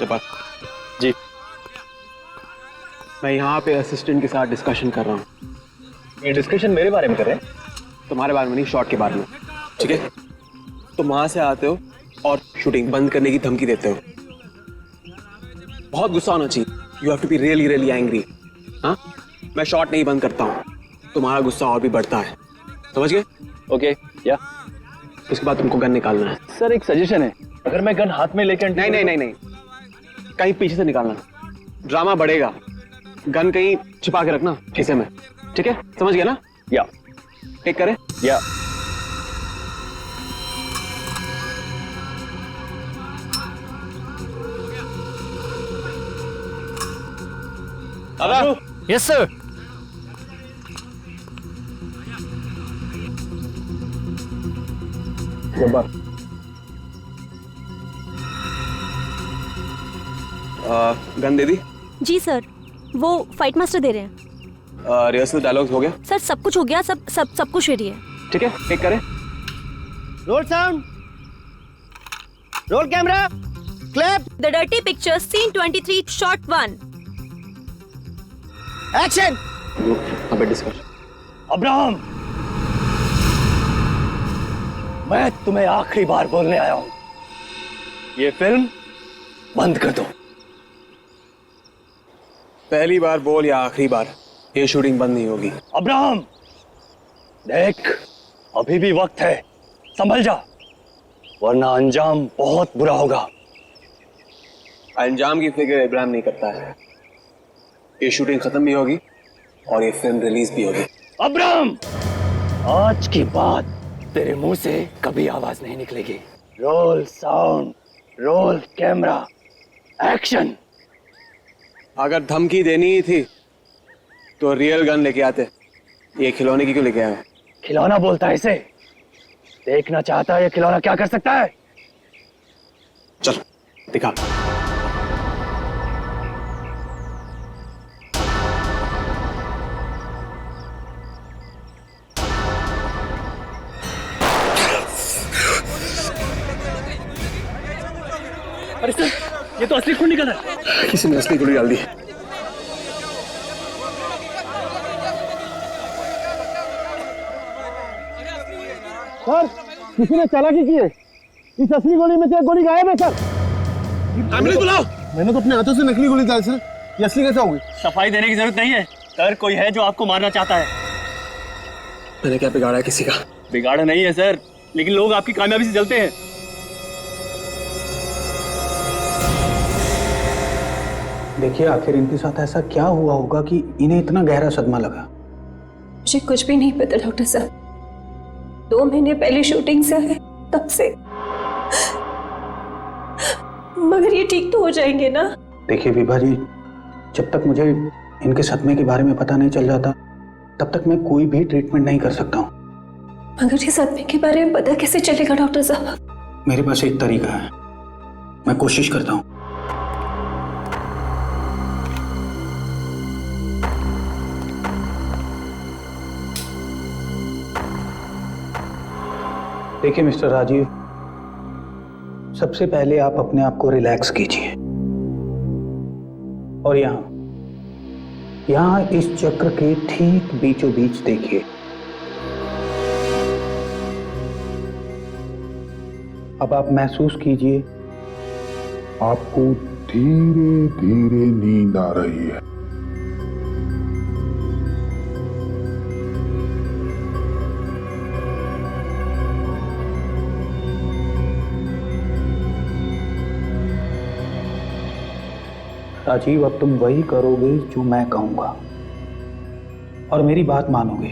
जी, मैं यहाँ पे असिस्टेंट के साथ डिस्कशन कर रहा हूँ। ये डिस्कशन मेरे बारे में कर रहे हैं? तुम्हारे बारे में नहीं, शॉट के बारे में। ठीक है, तुम वहां से आते हो और शूटिंग बंद करने की धमकी देते हो। बहुत गुस्सा होना चाहिए। You have to be really really angry. हाँ, मैं शॉट नहीं बंद करता हूँ, तुम्हारा गुस्सा और भी बढ़ता है। समझ गए? ओके, या उसके बाद तुमको गन निकालना है। सर एक सजेशन है, अगर मैं गन हाथ में लेकर नहीं नहीं नहीं नहीं, कहीं पीछे से निकालना, ड्रामा बढ़ेगा। गन कहीं छिपा के रखना खीसे में। ठीक है, समझ गया ना? या टेक करे। या यस सर। जब्बार, गन दे दी? जी सर, वो फाइट मास्टर दे रहे हैं। रिहर्सल डायलॉग्स हो गया? सर सब कुछ हो गया, सब कुछ रेडी है। ठीक है, टेक करे। Roll sound, roll camera, clap, the dirty picture, scene 23, shot 1। Action. अबे डिस्कशन। अब्राहम, मैं तुम्हें आखिरी बार बोलने आया हूं, ये फिल्म बंद कर दो। पहली बार बोल या आखिरी बार, ये शूटिंग बंद नहीं होगी। अब्राहम देख, अभी भी वक्त है, संभल जा, वरना अंजाम बहुत बुरा होगा। अंजाम की फिक्र इब्राहिम नहीं करता है। ये शूटिंग खत्म भी होगी और ये फिल्म रिलीज भी होगी। अब्राहम, आज की बात तेरे मुंह से कभी आवाज नहीं निकलेगी। Role sound, roll camera, action. अगर धमकी देनी ही थी तो रियल गन लेके आते, ये खिलौने की क्यों लेके आए? खिलौना बोलता है इसे? देखना चाहता है ये खिलौना क्या कर सकता है? चल दिखा। अरे सर, ये तो असली खून निकल रहा है। किसी ने असली गोली डाल दी। सर किसी ने चालाकी की है, इस असली गोली में से एक गोली गायब है सर। एम्बुलेंस बुलाओ। मैंने तो अपने हाथों से नकली गोली डाली सर, ये असली कैसे होगी? सफाई देने की जरूरत नहीं है सर, कोई है जो आपको मारना चाहता है। मैंने क्या बिगाड़ा है किसी का? बिगाड़ा नहीं है सर, लेकिन लोग आपकी कामयाबी से जलते हैं। देखिए, आखिर इनके साथ ऐसा क्या हुआ होगा कि इन्हें इतना गहरा सदमा लगा? मुझे कुछ भी नहीं पता डॉक्टर साहब, 2 महीने पहले शूटिंग से आए तब से। मगर ये ठीक तो हो जाएंगे ना? देखिए विभा जी, जब तक मुझे इनके सदमे के बारे में पता नहीं चल जाता तब तक मैं कोई भी ट्रीटमेंट नहीं कर सकता हूँ। मगर ये सदमे के बारे में पता कैसे चलेगा डॉक्टर साहब? मेरे पास एक तरीका है, मैं कोशिश करता हूँ। देखिए मिस्टर राजीव, सबसे पहले आप अपने आप को रिलैक्स कीजिए और यहाँ इस चक्र के ठीक बीचों बीच देखिए। अब आप महसूस कीजिए आपको धीरे धीरे नींद आ रही है। राजीव, अब तुम वही करोगे जो मैं कहूंगा और मेरी बात मानोगे।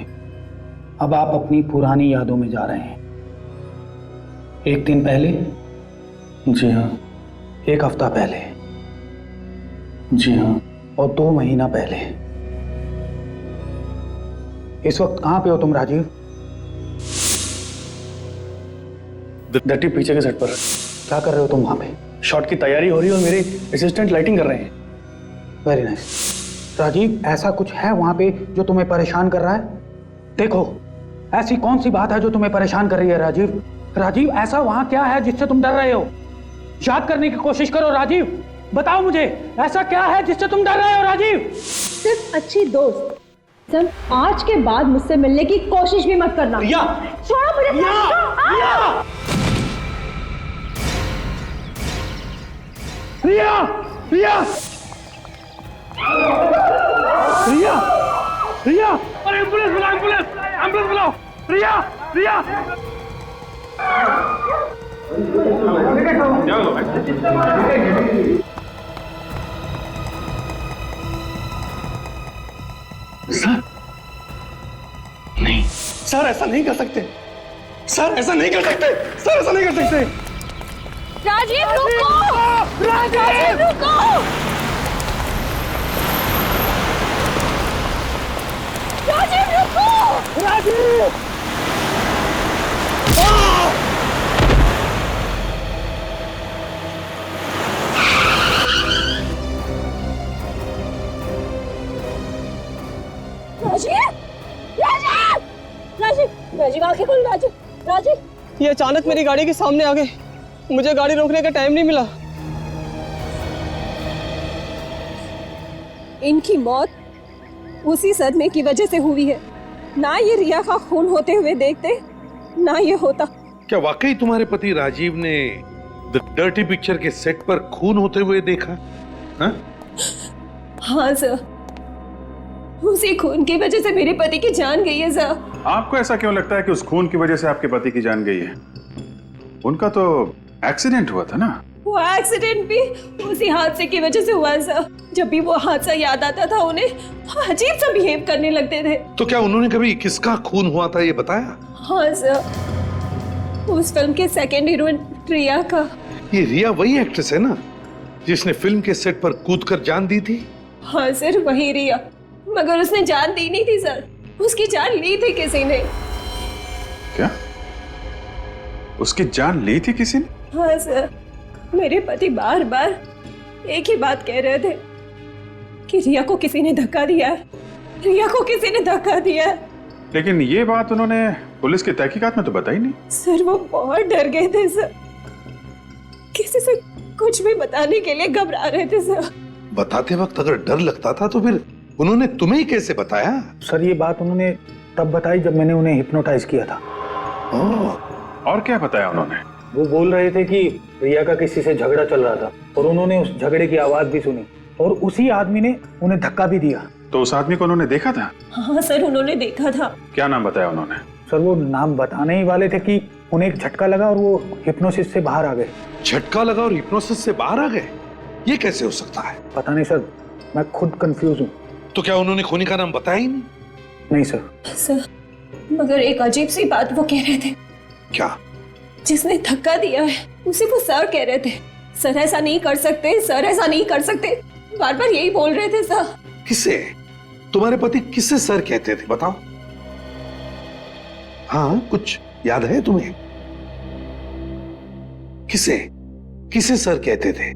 अब आप अपनी पुरानी यादों में जा रहे हैं। 1 दिन पहले, जी हाँ, 1 हफ्ता पहले, जी हाँ, और 2 महीना पहले। इस वक्त कहां पे हो तुम राजीव? डर्टी पीछे के सेट पर। क्या कर रहे हो तुम वहां पे? शॉट की तैयारी हो रही है और मेरे असिस्टेंट लाइटिंग कर रहे हैं। Very nice. राजीव, ऐसा कुछ है वहां पे जो तुम्हें परेशान कर रहा है? देखो, ऐसी कौन सी बात है जो तुम्हें परेशान कर रही है राजीव? राजीव, ऐसा वहां क्या है जिससे तुम डर रहे हो? याद करने की कोशिश करो राजीव। बताओ मुझे, ऐसा क्या है जिससे तुम डर रहे हो राजीव? सिर्फ अच्छी दोस्त। सर, आज के बाद मुझसे मिलने की कोशिश भी मत करना। रिया, छोड़ो मुझे। रिया, रिया, रिया, रिया, अरे एम्बुलेंस बुलाओ, एम्बुलेंस बुलाओ, रिया, रिया। सर नहीं, सर ऐसा नहीं कर सकते, सर ऐसा नहीं कर सकते, सर ऐसा नहीं कर सकते। राजीव रुको, राजीव रुको। राजीव रुको, राजीव, राजीव आंखें खोल। राजीव, राजीव, ये अचानक मेरी गाड़ी के सामने आ गए, मुझे गाड़ी रोकने का टाइम नहीं मिला। इनकी मौत उसी सदमे की वजह से हुई है। ना ये रिया का खून होते हुए देखते, ना ये होता। क्या वाकई तुम्हारे पति राजीव ने द डर्टी पिक्चर के सेट पर खून होते हुए देखा? हाँ? हाँ सर, उसी खून की वजह से मेरे पति की जान गई है सर। आपको ऐसा क्यों लगता है कि उस खून की वजह से आपके पति की जान गई है? उनका तो एक्सीडेंट हुआ था ना। वो एक्सीडेंट भी उसी हादसे की वजह से हुआ सर। जब भी वो हादसा याद आता था उन्हें अजीब सा बिहेव करने लगते थे। तो क्या उन्होंने कभी किसका खून हुआ था ये बताया? हाँ सर, उस फिल्म के सेकंड हीरोइन रिया का। ये रिया वही एक्ट्रेस है ना जिसने फिल्म के सेट पर कूदकर जान दी थी? हाँ सर, वही रिया, मगर उसने जान दी नहीं थी सर, उसकी जान ली थी किसी ने। क्या? उसकी जान ली थी किसी ने? हाँ सर, मेरे पति बार बार एक ही बात कह रहे थे कि रिया को किसी ने धक्का दिया है, रिया को किसी ने धक्का दिया है। लेकिन ये बात उन्होंने पुलिस की तहकीकात में तो बताई नहीं। सर वो बहुत डर गए थे सर, किसी से कुछ भी बताने के लिए घबरा रहे थे सर। बताते वक्त अगर डर लगता था तो फिर उन्होंने तुम्हें ही कैसे बताया? सर, ये बात उन्होंने तब बताई जब मैंने उन्हें हिप्नोटाइज किया था। और क्या बताया उन्होंने? वो बोल रहे थे कि रिया का किसी से झगड़ा चल रहा था और उन्होंने उस झगड़े की आवाज भी सुनी और उसी आदमी ने उन्हें धक्का भी दिया। तो उस आदमी को उन्होंने देखा था? हाँ सर, उन्होंने देखा था। क्या नाम बताया उन्होंने? सर, वो नाम बताने ही वाले थे कि उन्हें एक झटका लगा और वो हिप्नोसिस से बाहर आ गए। झटका लगा और हिप्नोसिस से बाहर आ गए? ये कैसे हो सकता है? पता नहीं सर, मैं खुद कंफ्यूज हूँ। तो क्या उन्होंने खूनी का नाम बताया ही नहीं? नहीं सर। सर, मगर एक अजीब सी बात वो कह रहे थे। क्या? जिसने धक्का दिया है उसे वो सर कह रहे थे। सर ऐसा नहीं कर सकते, सर ऐसा नहीं कर सकते, बार बार यही बोल रहे थे सर। किसे? तुम्हारे पति किसे सर कहते थे बताओ? हाँ, कुछ याद है तुम्हें? किसे किसे सर कहते थे?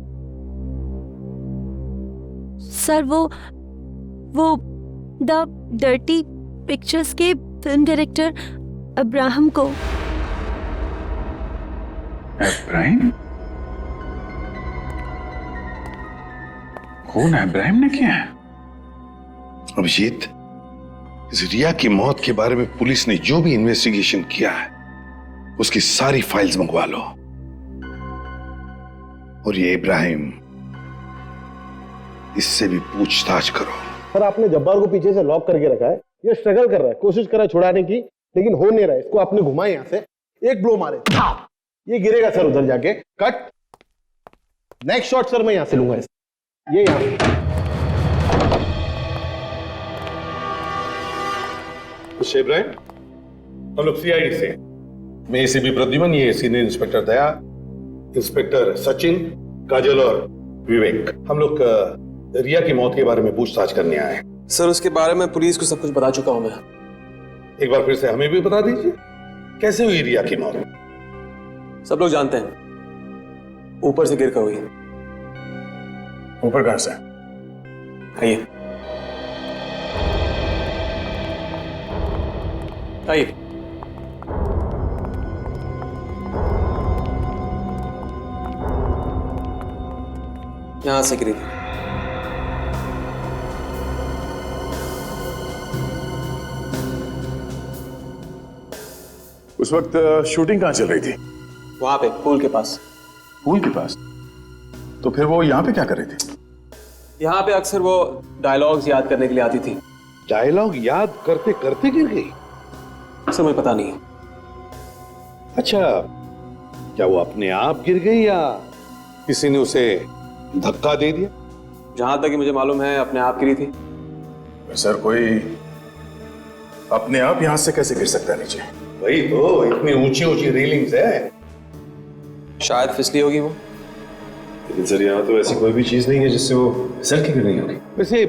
सर वो द डर्टी पिक्चर्स के फिल्म डायरेक्टर अब्राहम को। इब्राहिम? कौन है? इब्राहिम ने किया है? अभिजीत, इस रिया की मौत के बारे में पुलिस ने जो भी इन्वेस्टिगेशन किया है उसकी सारी फाइल्स मंगवा लो। और ये इब्राहिम, इससे भी पूछताछ करो। सर, आपने जब्बार को पीछे से लॉक करके रखा है, ये स्ट्रगल कर रहा है, कोशिश कर रहा है छुड़ाने की, लेकिन हो नहीं रहा है। इसको आपने घुमाया यहां से, एक ब्लो मारे, ये गिरेगा सर उधर जाके। कट। नेक्स्ट शॉट सर मैं यहां से लूंगा इसे, ये यहां से। इब्राहिम, हम लोग सीआईडी से, मैं एसीपी प्रद्युमन, ये सीनियर इंस्पेक्टर दया, इंस्पेक्टर सचिन, काजल और विवेक। हम लोग रिया की मौत के बारे में पूछताछ करने आए हैं। सर, उसके बारे में पुलिस को सब कुछ बता चुका हूं मैं। एक बार फिर से हमें भी बता दीजिए, कैसे हुई रिया की मौत? सब लोग जानते हैं, ऊपर से गिर कर हुई। ऊपर कहां से? आइए आइए। यहां से गिरी थी। उस वक्त शूटिंग कहाँ चल रही थी? वहां पे पूल के पास। पूल के पास? तो फिर वो यहाँ पे क्या कर रही थी? यहाँ पे अक्सर वो डायलॉग्स याद करने के लिए आती थी। डायलॉग याद करते करते गिर गई? अक्सर मुझे पता नहीं। अच्छा, क्या वो अपने आप गिर गई या किसी ने उसे धक्का दे दिया? जहां तक कि मुझे मालूम है अपने आप गिरी थी। सर, कोई अपने आप यहाँ से कैसे गिर सकता है नीचे? वही तो, इतनी ऊंची ऊंची रेलिंग्स है। शायद फिसली होगी वो। लेकिन सर, यहाँ तो ऐसी कोई भी चीज नहीं है जिससे वो फिसल के गिर गई होगी। वैसे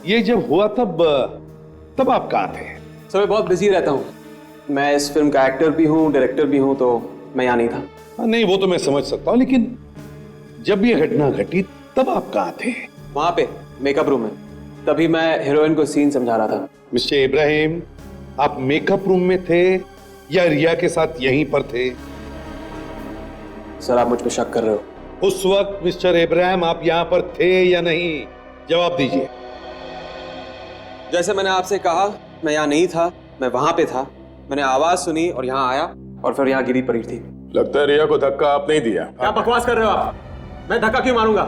ये जब हुआ तब आप कहाँ थे? सर, मैं बहुत बिजी रहता हूँ। मैं इस फिल्म का एक्टर भी हूँ, डायरेक्टर भी हूँ, तो मैं यहाँ नहीं था। नहीं, वो तो मैं समझ सकता हूँ, लेकिन जब ये घटना घटी तब आप कहाँ थे? वहां पे मेकअप रूम में। तभी मैं हीरोइन को सीन समझा रहा था। मिस्टर इब्राहिम, आप मेकअप रूम में थे या रिया के साथ यहीं पर थे? सर, आप मुझ पे शक कर रहे हो? उस वक्त मिस्टर इब्राहिम आप यहां पर थे या नहीं? जवाब दीजिए। जैसे मैंने आपसे कहा, मैं यहाँ नहीं था, मैं वहां पे था। मैंने आवाज सुनी और यहाँ आया और फिर यहाँ गिरी पड़ी थी। लगता है रिया को धक्का आप नहीं दिया। क्या बकवास कर रहे हो आप? मैं धक्का क्यों मारूंगा?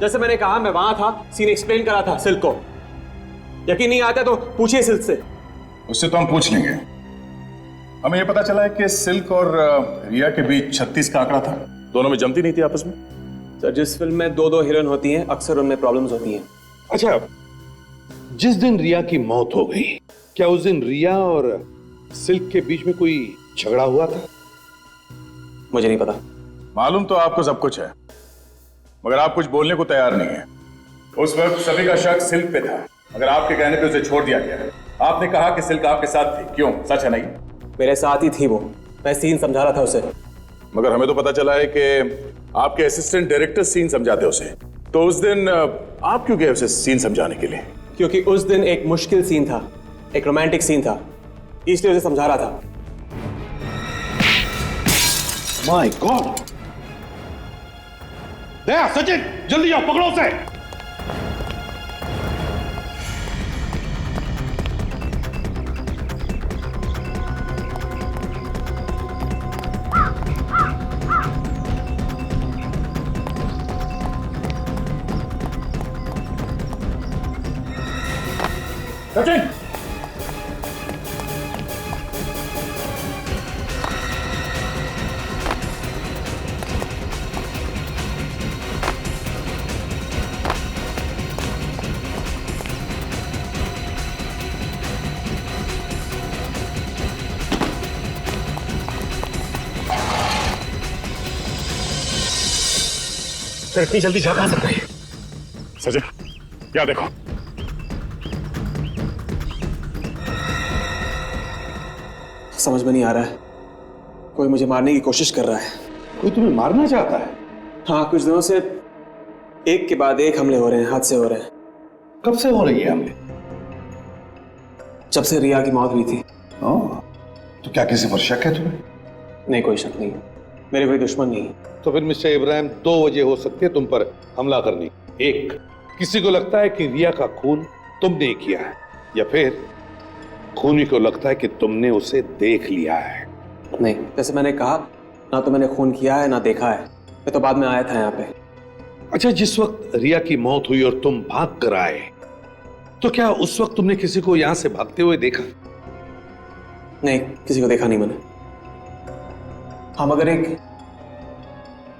जैसे मैंने कहा, मैं वहां था, सीन एक्सप्लेन करा था सिल्क को। यकीन नहीं आता तो पूछिए सिल्क से। उससे तो हम पूछ लेंगे। हमें यह पता चला है कि सिल्क और रिया के बीच 36 का आंकड़ा था। दोनों में जमती नहीं थी आपस में। सर, जिस फिल्म में दो हीरोइन होती हैं, अक्सर उनमें प्रॉब्लम्स होती हैं। अच्छा, जिस दिन रिया की मौत हो गई, क्या उस दिन रिया और सिल्क के बीच में कोई झगड़ा हुआ था? मुझे नहीं पता। मालूम तो आपको सब कुछ है, मगर आप कुछ बोलने को तैयार नहीं है। उस वक्त सभी का शक सिल्क पे था, मगर आपके कहने पे उसे छोड़ दिया गया। आपने कहा कि सिल्क आपके साथ थी, क्यों? सच है नहीं? मेरे साथ ही थी वो। मैं सीन समझा रहा था उसे। मगर हमें तो पता चला है कि आपके असिस्टेंट डायरेक्टर सीन समझाते उसे। तो उस दिन आप क्यों गए उसे सीन समझाने के लिए? क्योंकि उस दिन एक मुश्किल सीन था, एक रोमांटिक सीन था, इसलिए उसे समझा रहा था। My God! दया, सचिन, जल्दी आओ, पकड़ो उसे। सचिन! सर, इतनी जल्दी जा कहां सकते हैं? सचिन, क्या देखो? समझ में नहीं आ रहा है। कोई मुझे मारने की कोशिश कर रहा है। कोई तुम्हें मारना चाहता है? हाँ, कुछ दिनों से एक के बाद एक हमले हो रहे हैं, हादसे हो रहे हैं। कब से हो रही है हमले? जब से रिया की मौत हुई थी। तो क्या किसी पर शक है तुम्हें? नहीं, कोई शक नहीं। मेरे कोई दुश्मन नहीं। तो फिर मिस्टर इब्राहिम, 2 वजह हो सकती है तुम पर हमला करने। एक, किसी को लगता है कि रिया का खून तुमने किया है, या फिर खूनी को लगता है कि तुमने उसे देख लिया है। नहीं, जैसे मैंने कहा, ना तो मैंने खून किया है ना देखा है। मैं तो बाद में आया था यहाँ पे। अच्छा, जिस वक्त रिया की मौत हुई और तुम भाग कर आए, तो क्या उस वक्त तुमने किसी को यहां से भागते हुए देखा? नहीं, किसी को देखा नहीं मैंने। हाँ, मगर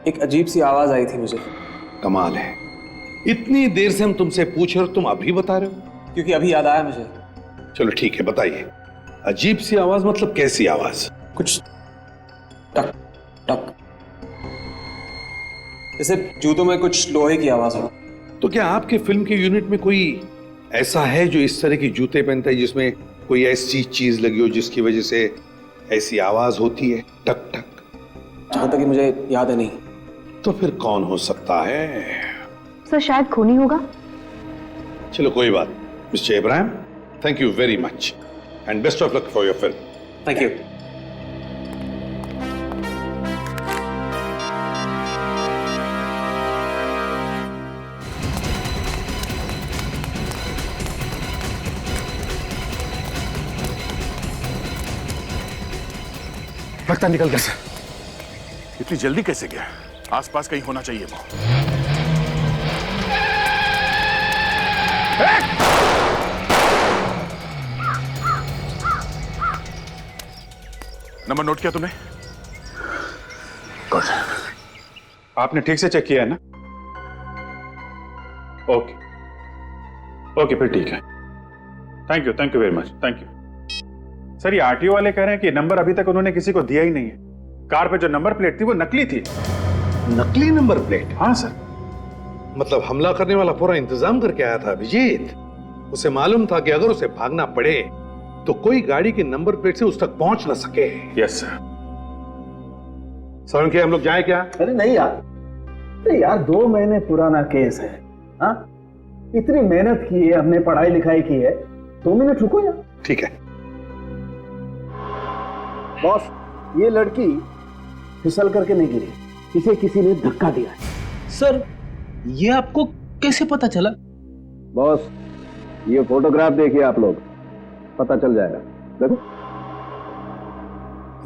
एक अजीब सी आवाज आई थी मुझे। कमाल है, इतनी देर से हम तुमसे पूछ रहे हो, तुम अभी बता रहे हो? क्योंकि अभी याद आया मुझे। चलो ठीक है, बताइए। अजीब सी आवाज मतलब कैसी आवाज? कुछ टक टक, जैसे जूतों में कुछ लोहे की आवाज हो। तो क्या आपके फिल्म के यूनिट में कोई ऐसा है जो इस तरह की जूते पहनता है, जिसमें कोई ऐसी चीज लगी हो जिसकी वजह से ऐसी आवाज होती है, टक टक? जहां तक कि मुझे याद है नहीं। तो फिर कौन हो सकता है? सर, शायद खूनी होगा। चलो कोई बात। Mister Ibrahim, thank you very much and best of luck for your film. Thank you. लगता निकल गया सर। इतनी जल्दी कैसे गया? आसपास कहीं होना चाहिए वो। नंबर नोट किया तुमने? गुड। आपने ठीक से चेक किया है ना? ओके ओके, फिर ठीक है। Thank you very much, thank you. Sir, ये आरटीओ वाले कह रहे हैं कि नंबर अभी तक उन्होंने किसी को दिया ही नहीं है। कार पे जो नंबर प्लेट थी वो नकली थी। नकली नंबर प्लेट? हाँ सर। मतलब हमला करने वाला पूरा इंतजाम करके आया था अभिजीत। उसे मालूम था कि अगर उसे भागना पड़े तो कोई गाड़ी की नंबर प्लेट से उस तक पहुंच ना सके। Yes sir. सर, हम लोग जाए क्या? अरे नहीं यार, अरे यार 2 महीने पुराना केस है। हाँ, इतनी मेहनत की है, हमने पढ़ाई लिखाई की है, 2 मिनट रुको यार। ठीक है बॉस, ये लड़की फिसल करके नहीं गिरी, इसे किसी ने धक्का दिया है। सर, ये आपको कैसे पता चला? बॉस, ये फोटोग्राफ देखिए आप लोग, पता चल जाएगा। देखो,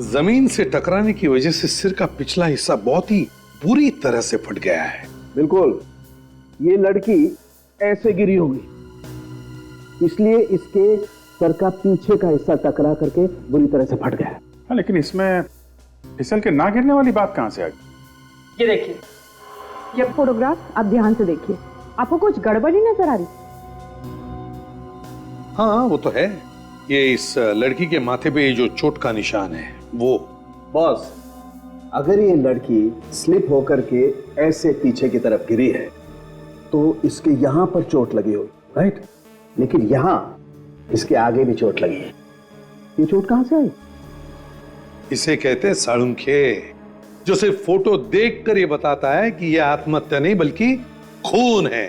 जमीन से टकराने की वजह से सिर का पिछला हिस्सा बहुत ही बुरी तरह से फट गया है। बिल्कुल, ये लड़की ऐसे गिरी होगी, इसलिए इसके सर का पीछे का हिस्सा टकरा करके बुरी तरह से फट गया है। हाँ, लेकिन इसमें फिसल के ना गिरने वाली बात कहां से आ गई? ये देखिए, ये फोटोग्राफ आप ध्यान से देखिए, आपको कुछ गड़बड़ी नजर आ रही? हाँ, वो तो है। ये इस लड़की के माथे पे जो चोट का निशान है वो। बॉस, अगर ये लड़की स्लिप होकर के ऐसे पीछे की तरफ गिरी है तो इसके यहां पर चोट लगी होगी, राइट? लेकिन यहां इसके आगे भी चोट लगी है। ये चोट कहां से आई? इसे कहते हैं साळुंखे, जो सिर्फ फोटो देखकर ये बताता है कि यह आत्महत्या नहीं बल्कि खून है।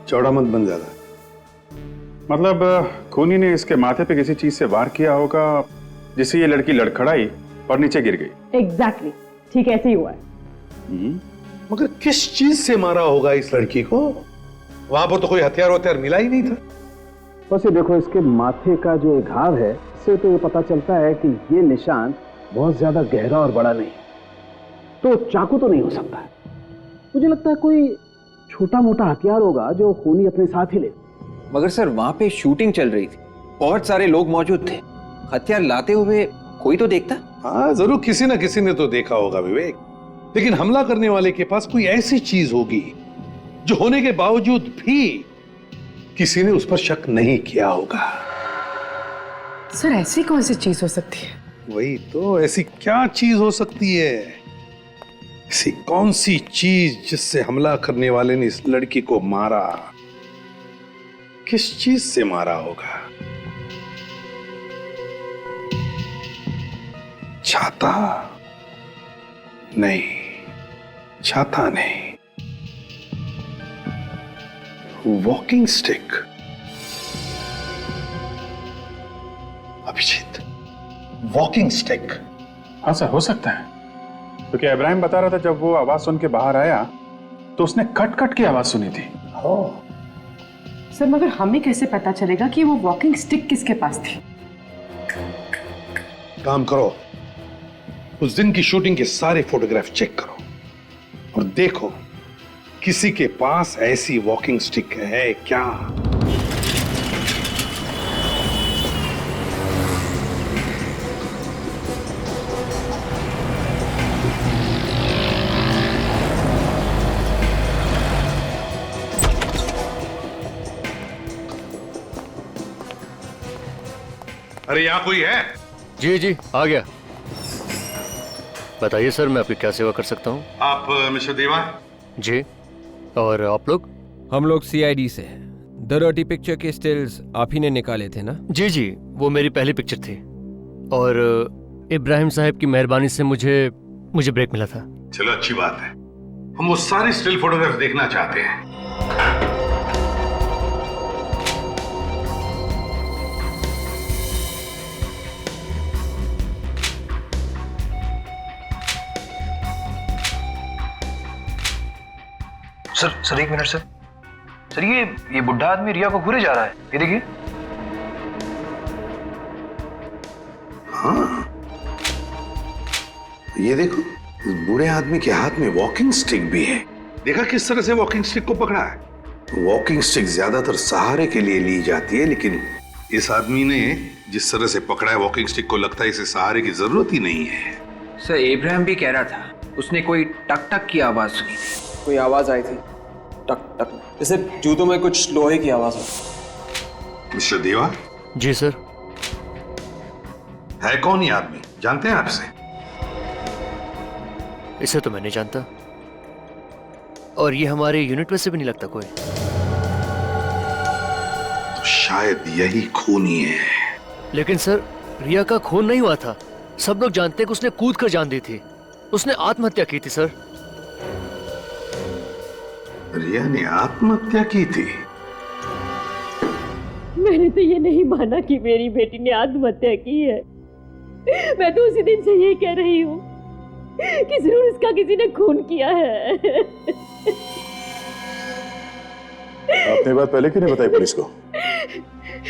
चौड़ा मत बन ज्यादा। मतलब खूनी ने इसके माथे पे किसी चीज से वार किया होगा जिससे ये लड़की लड़खड़ाई और नीचे गिर गई। एग्जैक्टली, ठीक ऐसे ही हुआ है। मगर किस चीज से मारा होगा इस लड़की को? वहां पर तो कोई हथियार मिला ही नहीं था। बस ये देखो, इसके माथे का जो घाव है, इससे तो ये पता चलता है कि ये निशान बहुत ज्यादा गहरा और बड़ा नहीं, तो चाकू तो नहीं हो सकता है। मुझे लगता है कोई छोटा मोटा हथियार होगा जो खूनी अपने साथ ही ले। मगर सर, वहां पे शूटिंग चल रही थी, बहुत सारे लोग मौजूद थे, हथियार लाते हुए कोई तो देखता। हाँ, जरूर किसी ना किसी ने तो देखा होगा विवेक, लेकिन हमला करने वाले के पास कोई ऐसी चीज होगी जो होने के बावजूद भी किसी ने उस पर शक नहीं किया होगा। सर, ऐसी कौन सी चीज हो सकती है? वही तो, ऐसी क्या चीज हो सकती है? ऐसी कौन सी चीज जिससे हमला करने वाले ने इस लड़की को मारा? किस चीज से मारा होगा? छाता नहीं, छाता नहीं, walking stick. Abhijeet, walking stick. हाँ सर, हो सकता है, क्योंकि इब्राहिम बता रहा था जब वो आवाज सुन के बाहर आया तो उसने कट कट की आवाज सुनी थी। सर, मगर हमें कैसे पता चलेगा कि वो वॉकिंग स्टिक किसके पास थी? काम करो, उस दिन की शूटिंग के सारे फोटोग्राफ चेक करो और देखो किसी के पास ऐसी वॉकिंग स्टिक है क्या? अरे यहां कोई है? जी जी, आ गया। बताइए सर, मैं आपकी क्या सेवा कर सकता हूँ? आप मिस्टर देवा? जी, और आप लोग? हम लोग सीआईडी से हैं। द डर्टी पिक्चर के स्टिल्स आप ही ने निकाले थे ना? जी जी, वो मेरी पहली पिक्चर थी और इब्राहिम साहब की मेहरबानी से मुझे ब्रेक मिला था। चलो, अच्छी बात है। हम वो सारे स्टिल फोटोग्राफ देखना चाहते हैं। सर एक मिनट सर, ये बुढ़ा आदमी रिया को घूरे जा रहा है, ये देखिए। हाँ, ये देखो, इस बूढ़े आदमी के हाथ में वॉकिंग स्टिक भी है। देखा किस तरह से वॉकिंग स्टिक को पकड़ा है। वॉकिंग स्टिक ज्यादातर सहारे के लिए ली जाती है, लेकिन इस आदमी ने जिस तरह से पकड़ा है वॉकिंग स्टिक को, लगता है इसे सहारे की जरूरत ही नहीं है। सर इब्राहिम भी कह रहा था उसने कोई टक टक की आवाज सुनी थी। कोई आवाज आई थी, टक टक, जैसे जूतों में कुछ लोहे की आवाज हो। मिस्टर देवा। जी सर। है कौन ये आदमी, जानते हैं आपसे? इसे तो मैं नहीं जानता, और ये हमारे यूनिट में से भी नहीं लगता कोई। तो शायद यही खूनी है। लेकिन सर, रिया का खून नहीं हुआ था। सब लोग जानते हैं कि उसने कूद कर जान दी थी। उसने आत्महत्या की थी सर। रिया ने आत्महत्या की थी? मैंने तो ये नहीं माना कि मेरी बेटी ने आत्महत्या की है। मैं तो उसी दिन से ये कह रही हूँ कि जरूर इसका किसी ने खून किया है। आपने बात पहले क्यों नहीं बताई पुलिस को?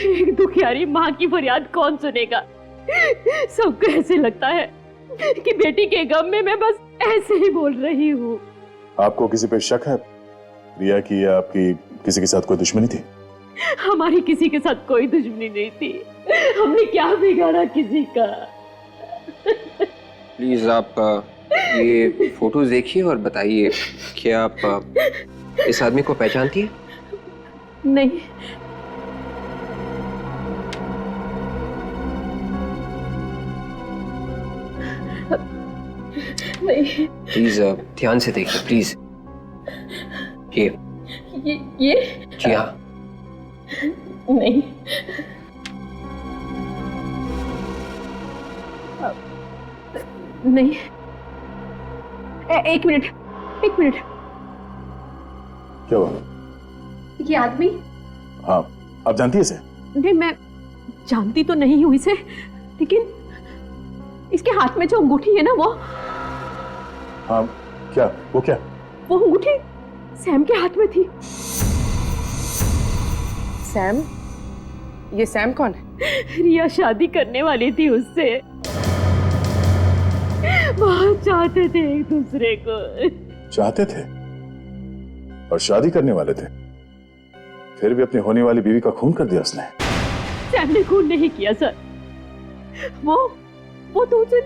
एक दुखियारी माँ की फरियाद कौन सुनेगा? सबको ऐसे लगता है कि बेटी के गम में मैं बस ऐसे ही बोल रही हूँ। आपको किसी पे शक है रिया की, या आपकी किसी के साथ कोई दुश्मनी थी? हमारी किसी के साथ कोई दुश्मनी नहीं थी। हमने क्या बिगाड़ा किसी का? प्लीज आप ये फोटोज देखिए और बताइए, क्या आप इस आदमी को पहचानती है? नहीं। नहीं। प्लीज ध्यान से देखिए प्लीज। ये जी हाँ। नहीं। नहीं। एक मिनट। क्या हुआ? ये आदमी? हाँ, आप जानती है इसे? नहीं, मैं जानती तो नहीं हूँ इसे, लेकिन इसके हाथ में जो अंगूठी है ना, वो। हाँ, क्या? वो क्या? वो अंगूठी सैम के हाथ में थी। सैम? ये सैम कौन है? रिया शादी करने वाली थी उससे। बहुत चाहते थे एक दूसरे को। चाहते थे और शादी करने वाले थे, फिर भी अपनी होने वाली बीवी का खून कर दिया उसने। सैम ने खून नहीं किया सर। वो तो उस दिन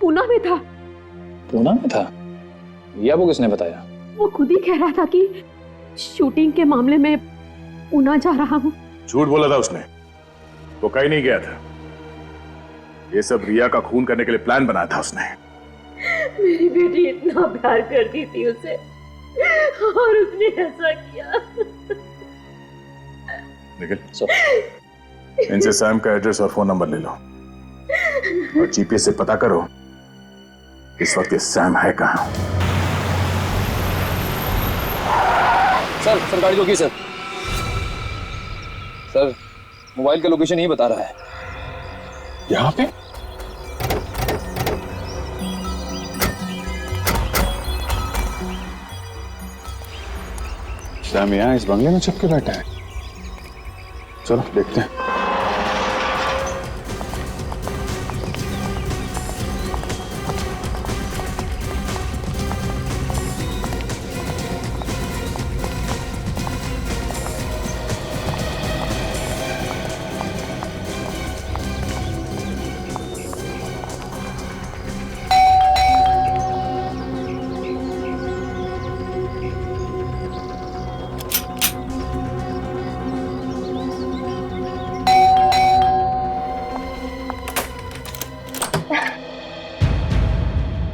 पूना में था। पूना में था? या वो किसने बताया? वो खुद ही कह रहा था कि शूटिंग के मामले में पूना जा रहा हूँ। झूठ बोला था उसने, वो कहीं नहीं गया था। ये सब रिया का खून करने के लिए प्लान बनाया था उसने। मेरी बेटी इतना प्यार करती थी उसे, और उसने ऐसा किया। निखिल, इनसे सैम का एड्रेस और फोन नंबर ले लो और जीपीएस से पता करो इस वक्त ये सैम है कहाँ। सर गाड़ी रोकी सर। सर मोबाइल का लोकेशन ही बता रहा है। यहाँ पे? सैम यहाँ इस बंगले में छुप के बैठा है। चलो देखते हैं।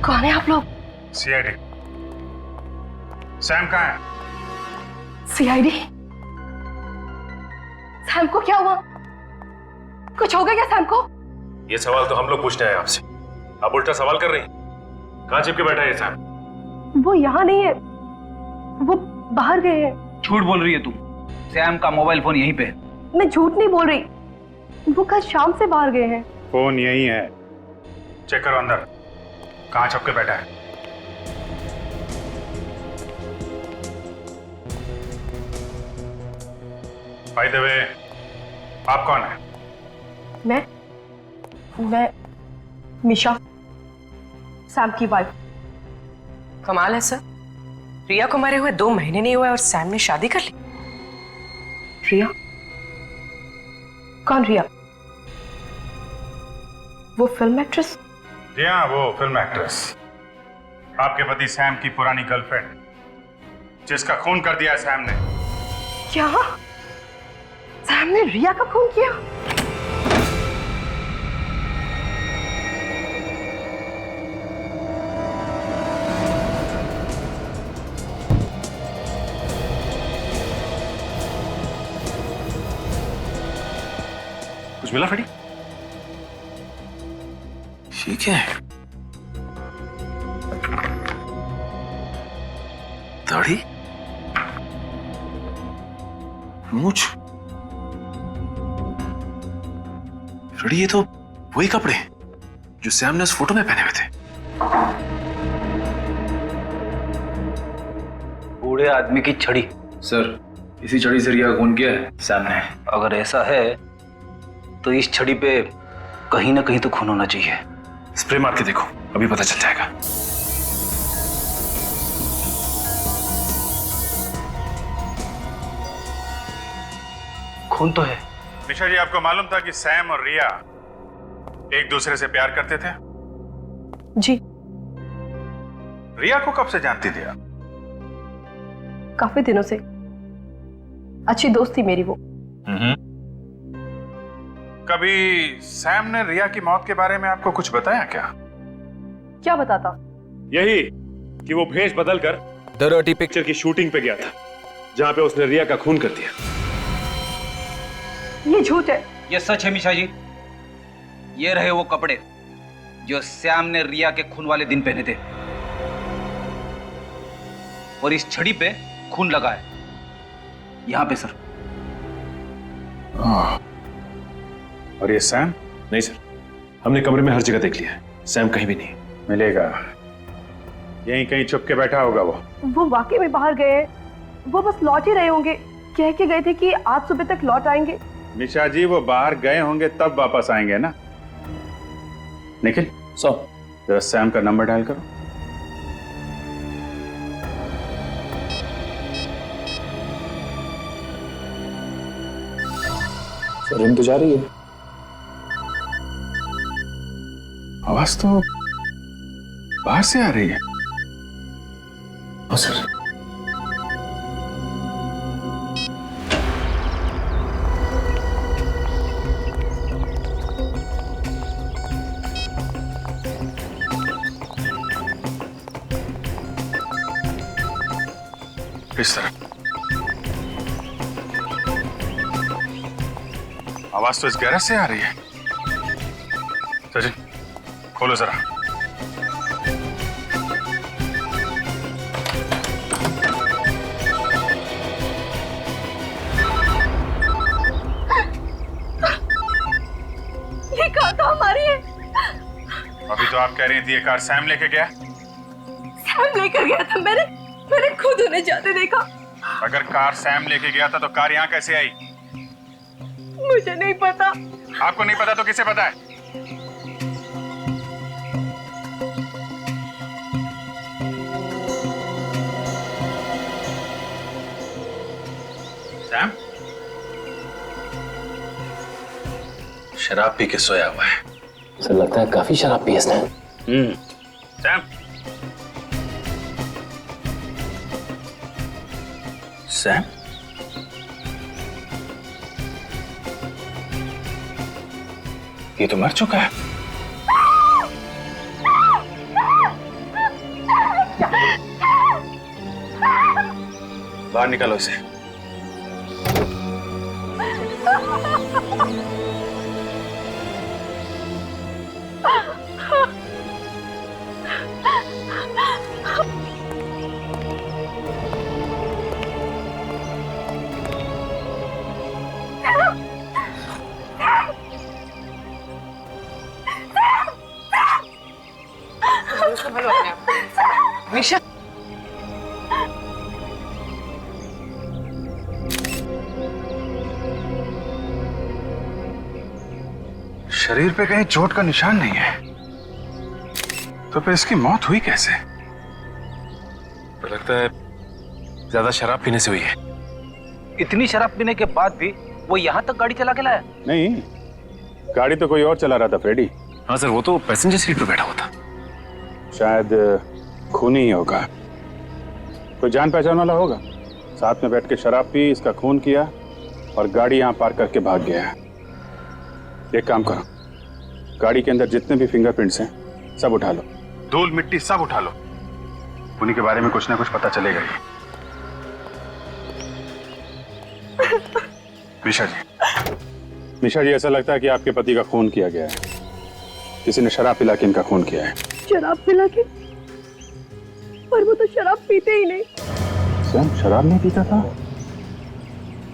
कौन है आप लोग? सीआईडी। सैम कहाँ है? सीआईडी? सैम को क्या हुआ? कुछ हो गया क्या सैम को? ये सवाल तो हम लोग पूछते हैं आपसे, आप उल्टा सवाल कर रही हैं। कहाँ चिपके बैठा है ये सैम? वो यहाँ नहीं है, वो बाहर गए हैं। झूठ बोल रही है तुम। सैम का मोबाइल फोन यहीं पे है। मैं झूठ नहीं बोल रही, वो कल शाम से बाहर गए हैं। फोन यहीं है, चेक करो अंदर कहाँ छुप के बैठा है। बाय द वे, आप कौन है? मैं मिशा, सैम की वाइफ। कमाल है सर, रिया को मरे हुए 2 महीने नहीं हुए और सैम ने शादी कर ली। रिया? कौन रिया? वो फिल्म एक्ट्रेस? जी हाँ, वो फिल्म एक्ट्रेस, आपके पति सैम की पुरानी गर्लफ्रेंड, जिसका खून कर दिया सैम ने। क्या? सैम ने रिया का खून किया? कुछ मिला फ्रेडी? ठीक है। दाढ़ी, मूंछ, फ्रेडी ये तो वही कपड़े जो सैम ने उस फोटो में पहने हुए थे। बूढ़े आदमी की छड़ी। सर, इसी छड़ी से रिया का खून किया है सैम ने। अगर ऐसा है तो इस छड़ी पे कहीं ना कहीं तो खून होना चाहिए। स्प्रे मार के देखो, अभी पता चल जाएगा। खून तो है। निशा जी, आपको मालूम था कि सैम और रिया एक दूसरे से प्यार करते थे? जी। रिया को कब से जानती थी आप? काफी दिनों से। अच्छी दोस्त थी मेरी वो। कभी सैम ने रिया की मौत के बारे में आपको कुछ बताया क्या? क्या बताता? यही कि वो भेष बदलकर द डर्टी पिक्चर की शूटिंग पे गया था, जहां पे उसने रिया का खून कर दिया। ये झूठ है। ये सच है मिशा जी। ये रहे वो कपड़े जो श्याम ने रिया के खून वाले दिन पहने थे, और इस छड़ी पे खून लगा है, यहां पे सर। और ये सैम? नहीं सर, हमने कमरे में हर जगह देख लिया है, सैम कहीं भी नहीं मिलेगा। यहीं कहीं छुप के बैठा होगा वो वाकई में बाहर गए। वो बस लौट ही रहे होंगे। कह के गए थे कि आज सुबह तक लौट आएंगे। निशा जी, वो बाहर गए होंगे तब वापस आएंगे ना। निखिल, जरा सैम का नंबर डायल करो। सर, रिंग तो जा रही है। आवाज तो बाहर से आ रही है। हाँ सर। इस तरह आवाज तो इस गैरेज से आ रही है। सचिन, खोलो जरा। ये कार तो हमारी है। अभी तो आप कह रही थी ये कार सैम लेके गया। सैम लेकर गया था। मैंने खुद उन्हें जाते देखा। अगर कार सैम लेके गया था तो कार यहाँ कैसे आई? मुझे नहीं पता। आपको नहीं पता तो किसे पता है? सैम शराब पी के सोया हुआ है। सर, लगता है काफी शराब पी है इसने। सैम, सैम, ये तो मर चुका है। बाहर निकालो इसे। निशा, शरीर पे कहीं चोट का निशान नहीं है। तो फिर इसकी मौत हुई कैसे? तो लगता है ज्यादा शराब पीने से हुई है। इतनी शराब पीने के बाद भी वो यहाँ तक गाड़ी चला के लाया? नहीं, गाड़ी तो कोई और चला रहा था फ्रेडी। हाँ सर, वो तो पैसेंजर सीट पर बैठा हुआ था। शायद खूनी ही होगा, कोई जान पहचान वाला होगा। साथ में बैठ के शराब पी, इसका खून किया और गाड़ी यहाँ पार्क करके भाग गया है। एक काम करो, गाड़ी के अंदर जितने भी फिंगरप्रिंट्स हैं सब उठा लो, धूल मिट्टी सब उठा लो। उन्हीं के बारे में कुछ ना कुछ पता चलेगा ही। मिशा जी, ऐसा लगता है कि आपके पति का खून किया गया है। किसी ने शराब पिला के इनका खून किया है। शराब पिला के? पर वो तो शराब पीते ही नहीं। सैम शराब नहीं पीता था?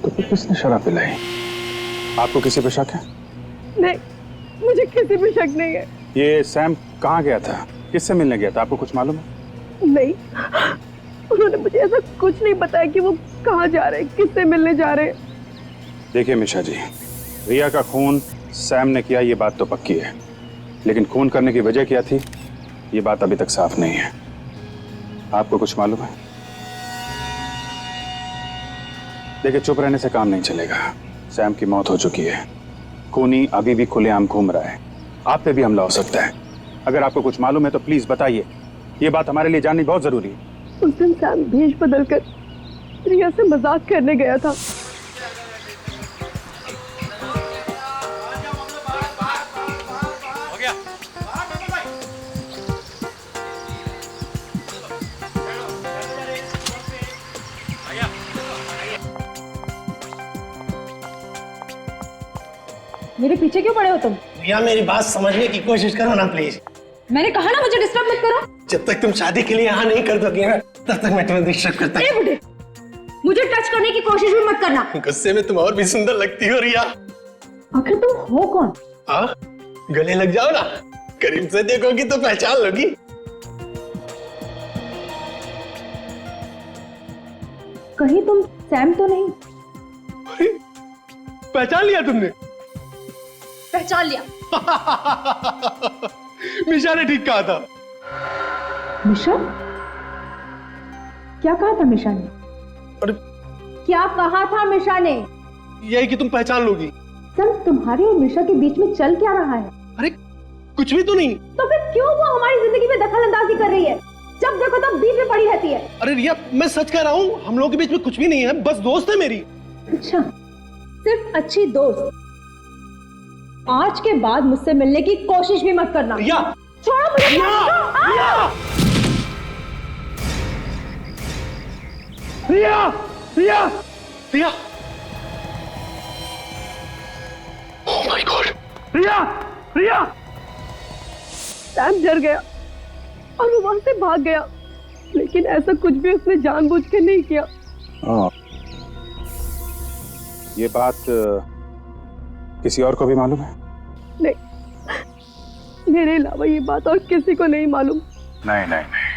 तो फिर किसने शराब पिलाई? आपको किसी पे शक है? नहीं, मुझे किसी पे शक नहीं है। ये सैम कहाँ गया था, किससे मिलने गया था, आपको कुछ मालूम है? नहीं, उन्होंने मुझे ऐसा कुछ नहीं बताया कि वो कहाँ जा रहे हैं, किससे मिलने जा रहे हैं। देखिए मिशा जी, रिया का खून सैम ने किया ये बात तो पक्की है, लेकिन खून करने की वजह क्या थी ये बात अभी तक साफ नहीं है। आपको कुछ मालूम है? देखिए, चुप रहने से काम नहीं चलेगा। सैम की मौत हो चुकी है, खूनी अभी भी खुलेआम घूम रहा है, आप पे भी हमला हो सकता है। अगर आपको कुछ मालूम है तो प्लीज बताइए, ये बात हमारे लिए जाननी बहुत जरूरी है। उस दिन सैम भेष बदलकर रिया से मजाक करने गया था। मेरे पीछे क्यों पड़े हो तुम? रिया, मेरी बात समझने की कोशिश करो ना प्लीज। मैंने कहा ना मुझे डिस्टर्ब मत करो। जब तक तुम शादी के लिए यहाँ नहीं कर दोगे ना, तब तक मैं तुम्हें डिस्टर्ब करता ए बुढ़े, मुझे टच करने की कोशिश भी मत करना। गुस्से में तुम और भी सुंदर लगती हो रिया। आखिर तुम हो कौन? गले लग जाओ ना, करीब से देखोगी तो पहचान लोगी। कहीं तुम सैम तो नहीं? पहचान लिया तुमने? पहचान लिया। मिशा ने ठीक कहा था। मिशा? क्या कहा था मिशा ने? अरे क्या कहा था मिशा ने? यही कि तुम पहचान लोगी। सर, तुम्हारे और मिशा के बीच में चल क्या रहा है? अरे कुछ भी तो नहीं। तो फिर क्यों वो हमारी जिंदगी में दखल अंदाजी कर रही है? जब देखो तब बीच में पड़ी रहती है। अरे रिया, मैं सच कह रहा हूँ, हम लोगों के बीच में कुछ भी नहीं है, बस दोस्त है मेरी। अच्छा, सिर्फ अच्छी दोस्त। आज के बाद मुझसे मिलने की कोशिश भी मत करना। रिया, छोड़ो मुझे। Riya, Riya, Riya, Riya, oh my God, Riya, Riya. Sam डर गया और वो वहां से भाग गया, लेकिन ऐसा कुछ भी उसने जानबूझ के नहीं किया। ये बात किसी और को भी मालूम है? नहीं, मेरे अलावा ये बात और किसी को नहीं मालूम। नहीं नहीं नहीं,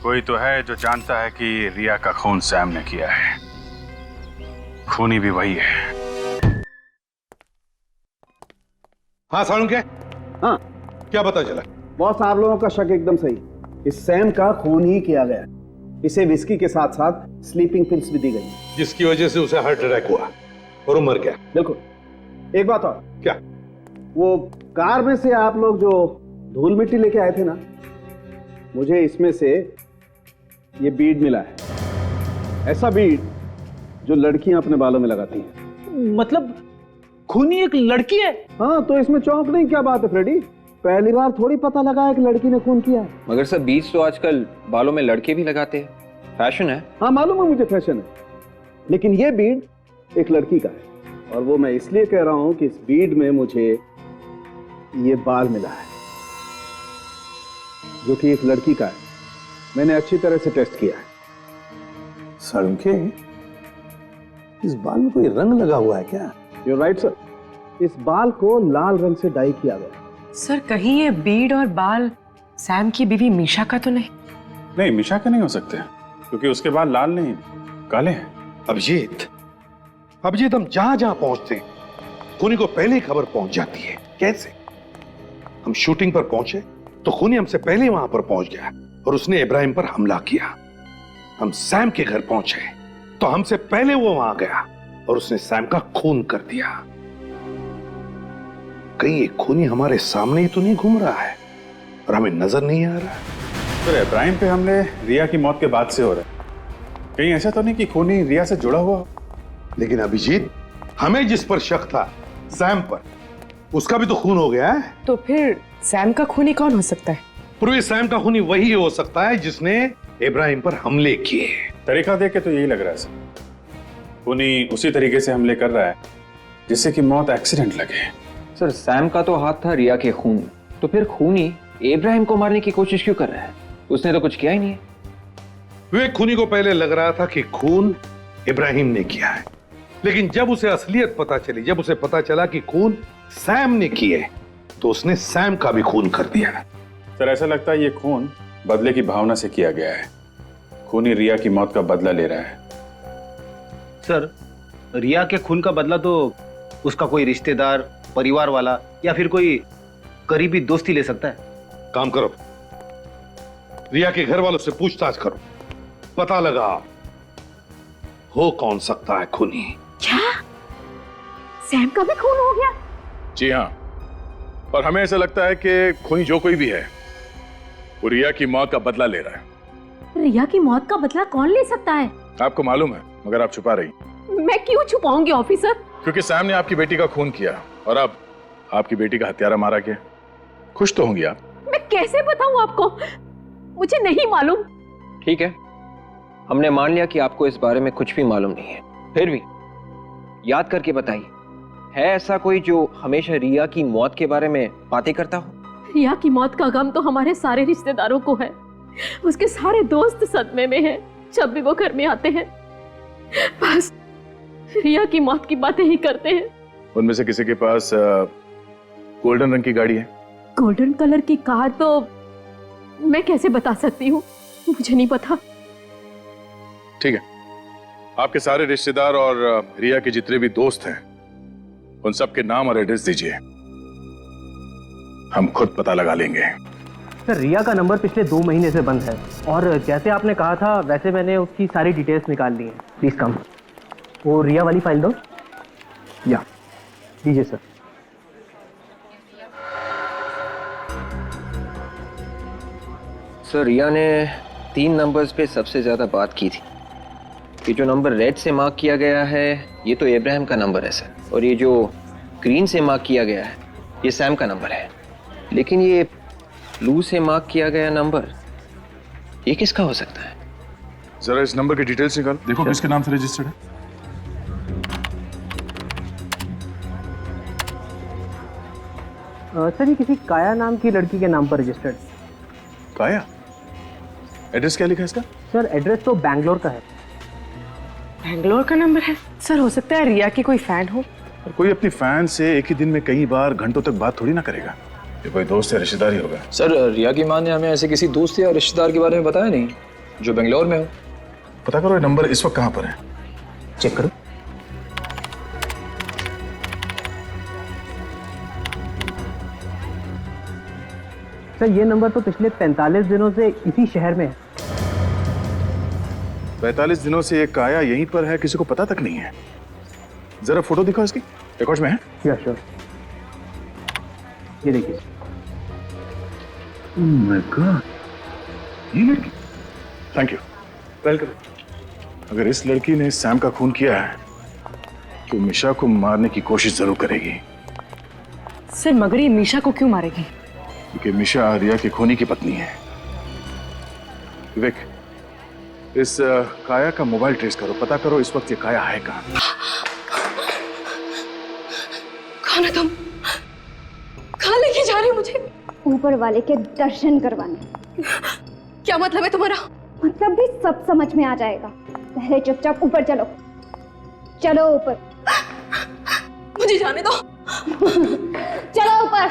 कोई तो है जो जानता है कि रिया का खून सैम ने किया है। खूनी भी वही है। हाँ सालुंके, हाँ क्या पता चला? बॉस, आप लोगों का शक एकदम सही। इस सैम का खून ही किया गया। इसे विस्की के साथ साथ स्लीपिंग पिल्स भी दी गई, जिसकी वजह से उसे हार्ट अटैक हुआ और वो मर गया। बिल्कुल। एक बात और। क्या? वो कार में से आप लोग जो धूल मिट्टी लेके आए थे ना, मुझे इसमें से ये बीड मिला है। ऐसा बीड जो लड़कियां अपने बालों में लगाती हैं। मतलब खूनी एक लड़की है? हाँ, तो इसमें चौंकने की क्या बात है फ्रेडी? पहली बार थोड़ी पता लगा है कि लड़की ने खून किया है। मगर सर, बीज तो आजकल बालों में लड़के भी लगाते हैं, फैशन है। हाँ मालूम है मुझे, फैशन है, लेकिन ये बीड एक लड़की का है। और वो मैं इसलिए कह रहा हूं कि इस बीड में मुझे ये बाल मिला है जो कि एक लड़की का है। मैंने अच्छी तरह से टेस्ट किया है। सालुंके, इस बाल में कोई रंग लगा हुआ है क्या? You're right, sir. इस बाल को लाल रंग से डाई किया गया। सर, कहीं ये बीड और बाल सैम की बीवी मीशा का तो नहीं? नहीं, मीशा के नहीं हो सकते, क्योंकि उसके बाल लाल नहीं काले हैं। अभिजीत, अभिजीत, हम जहां जहां पहुंचते हैं खूनी को पहले ही खबर पहुंच जाती है। कैसे? हम शूटिंग पर पहुंचे तो खूनी हमसे पहले वहां पर पहुंच गया और उसने इब्राहिम पर हमला किया। हम सैम के घर पहुंचे तो हमसे पहले वो वहां गया और उसने सैम का खून कर दिया। कहीं एक खूनी हमारे सामने ही तो नहीं घूम रहा है और हमें नजर नहीं आ रहा है। सर, इब्राहिम पे हमले रिया की मौत के बाद से हो रहा है। कहीं ऐसा तो नहीं कि खूनी रिया से जुड़ा हुआ? लेकिन अभिजीत, हमें जिस पर शक था सैम पर, उसका भी तो खून हो गया है। तो फिर सैम का खूनी कौन हो सकता है? पूर्वी सैम का खूनी वही हो सकता है जिसने इब्राहिम पर हमले किए। तरीका देख के तो यही लग रहा है सर। खूनी उसी तरीके से हमले कर रहा है जिससे कि मौत एक्सीडेंट लगे। सर, सैम का तो हाथ था रिया के खून, तो फिर खूनी इब्राहिम को मारने की कोशिश क्यों कर रहा है? उसने तो कुछ किया ही नहीं है। विवेक, खूनी को पहले लग रहा था कि खून इब्राहिम ने किया है, लेकिन जब उसे असलियत पता चली, जब उसे पता चला कि खून सैम ने किए, तो उसने सैम का भी खून कर दिया। सर, ऐसा लगता है ये खून बदले की भावना से किया गया है। खूनी रिया की मौत का बदला ले रहा है। सर, रिया के खून का बदला तो उसका कोई रिश्तेदार, परिवार वाला या फिर कोई करीबी दोस्त ही ले सकता है। काम करो, रिया के घर वालों से पूछताछ करो, पता लगा हो कौन सकता है खूनी। क्या सैम का भी खून हो गया? जी हाँ, और हमें ऐसा लगता है कि खूनी जो कोई भी है वो रिया की मौत का बदला ले रहा है। रिया की मौत का बदला कौन ले सकता है? आपको मालूम है, मगर आप छुपा रही। मैं क्यों छुपाऊंगी ऑफिसर? क्योंकि सैम ने आपकी बेटी का खून किया और अब आपकी बेटी का हत्यारा मारा गया। खुश तो होंगी आप। मैं कैसे बताऊं आपको, मुझे नहीं मालूम। ठीक है, हमने मान लिया कि आपको इस बारे में कुछ भी मालूम नहीं है। फिर भी याद करके बताइए, है ऐसा कोई जो हमेशा रिया की मौत के बारे में बातें करता हो? रिया की मौत का गम तो हमारे सारे रिश्तेदारों को है। उसके सारे दोस्त सदमे में हैं। जब भी वो घर में आते हैं बस रिया की मौत की बातें ही करते हैं। उनमें से किसी के पास गोल्डन रंग की गाड़ी है? गोल्डन कलर की कार तो मैं कैसे बता सकती हूँ, मुझे नहीं पता। ठीक है, आपके सारे रिश्तेदार और रिया के जितने भी दोस्त हैं उन सब के नाम और एड्रेस दीजिए, हम खुद पता लगा लेंगे। सर, रिया का नंबर पिछले 2 महीने से बंद है और जैसे आपने कहा था वैसे मैंने उसकी सारी डिटेल्स निकाल ली हैं। Please come. वो रिया वाली फाइल दो। या दीजिए सर। सर, रिया ने 3 नंबर्स पे सबसे ज्यादा बात की थी। ये जो नंबर रेड से मार्क किया गया है ये तो इब्राहिम का नंबर है सर, और ये जो ग्रीन से मार्क किया गया है ये सैम का नंबर है। लेकिन ये ब्लू से मार्क किया गया नंबर ये किसका हो सकता है? जरा इस नंबर की डिटेल्स निकाल, देखो किसके नाम से रजिस्टर्ड है। सर, ये किसी काया नाम की लड़की के नाम पर रजिस्टर्ड। काया? एड्रेस क्या लिखा है इसका? सर, एड्रेस तो बैंगलोर का है। बैंगलोर का नंबर है? सर, हो सकता है रिया की कोई फैन हो। और कोई अपनी फैन से एक ही दिन में कई बार घंटों तक बात थोड़ी ना करेगा। ये कोई दोस्त या रिश्तेदार ही होगा। सर, रिया की मां ने हमें ऐसे किसी दोस्त या रिश्तेदार के बारे में बताया नहीं जो बेंगलोर में हो। पता करो ये नंबर इस वक्त कहां पर है। चेक करो। सर, ये नंबर तो पिछले 45 दिनों से इसी शहर में है। 45 दिनों से ये काया यहीं पर है, किसी को पता तक नहीं है। जरा फोटो दिखाओ इसकी, रिकॉर्ड में है? या श्योर, ये देखिए। ओह माय गॉड, ये लड़की। Thank you, welcome. अगर इस लड़की ने सैम का खून किया है तो मिशा को मारने की कोशिश जरूर करेगी। सर, मगर ये मिशा को क्यों मारेगी? क्योंकि मिशा रिया की खूनी की पत्नी है। विवेक, इस काया का मोबाइल ट्रेस करो, पता करो इस वक्त ये काया है कहाँ। कौन है तुम? कहाँ लेके जा रही हो मुझे? ऊपर वाले के दर्शन करवाने। क्या मतलब है तुम्हारा? मतलब भी सब समझ में आ जाएगा। पहले चुपचाप ऊपर चलो। चलो ऊपर। मुझे जाने दो। चलो ऊपर।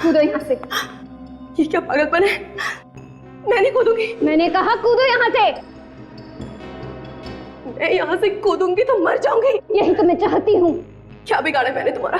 कूदो यहाँ से। ये क्या पागलपन है? मैं नहीं कूदूंगी। मैंने कहा कूदो यहाँ से। मैं यहाँ से कूदूंगी तो मर जाऊंगी। यही तो मैं चाहती हूँ। क्या बिगाड़ा मैंने तुम्हारा?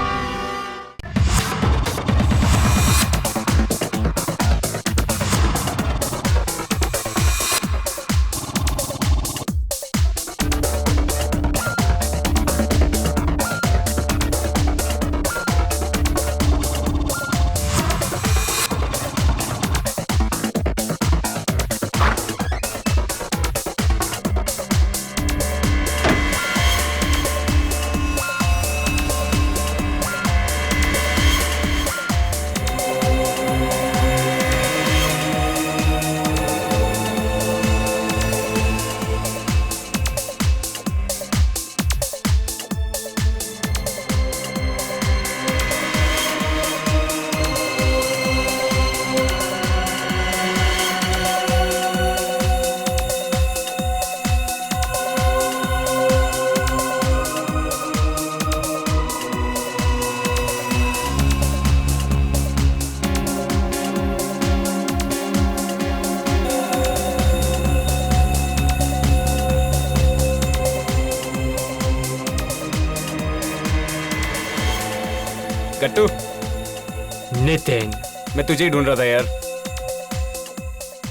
लट्टू, नितिन, मैं तुझे ही ढूंढ रहा था यार।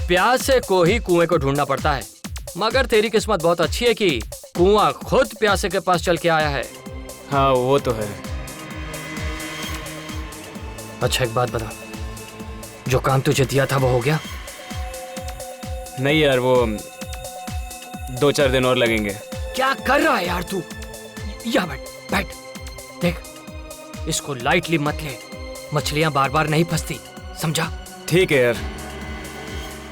प्यासे को ही कुएं को ढूंढना पड़ता है, मगर तेरी किस्मत बहुत अच्छी है कि कुआं खुद प्यासे के पास चल के आया है। हाँ वो तो है। अच्छा एक बात बता, जो काम तुझे दिया था वो हो गया? नहीं यार, वो 2-4 दिन और लगेंगे। क्या कर रहा है यार तू? या बैठ बैठ, देख इसको लाइटली मत ले, मछलियां बार बार नहीं फंसती, समझा? ठीक है यार,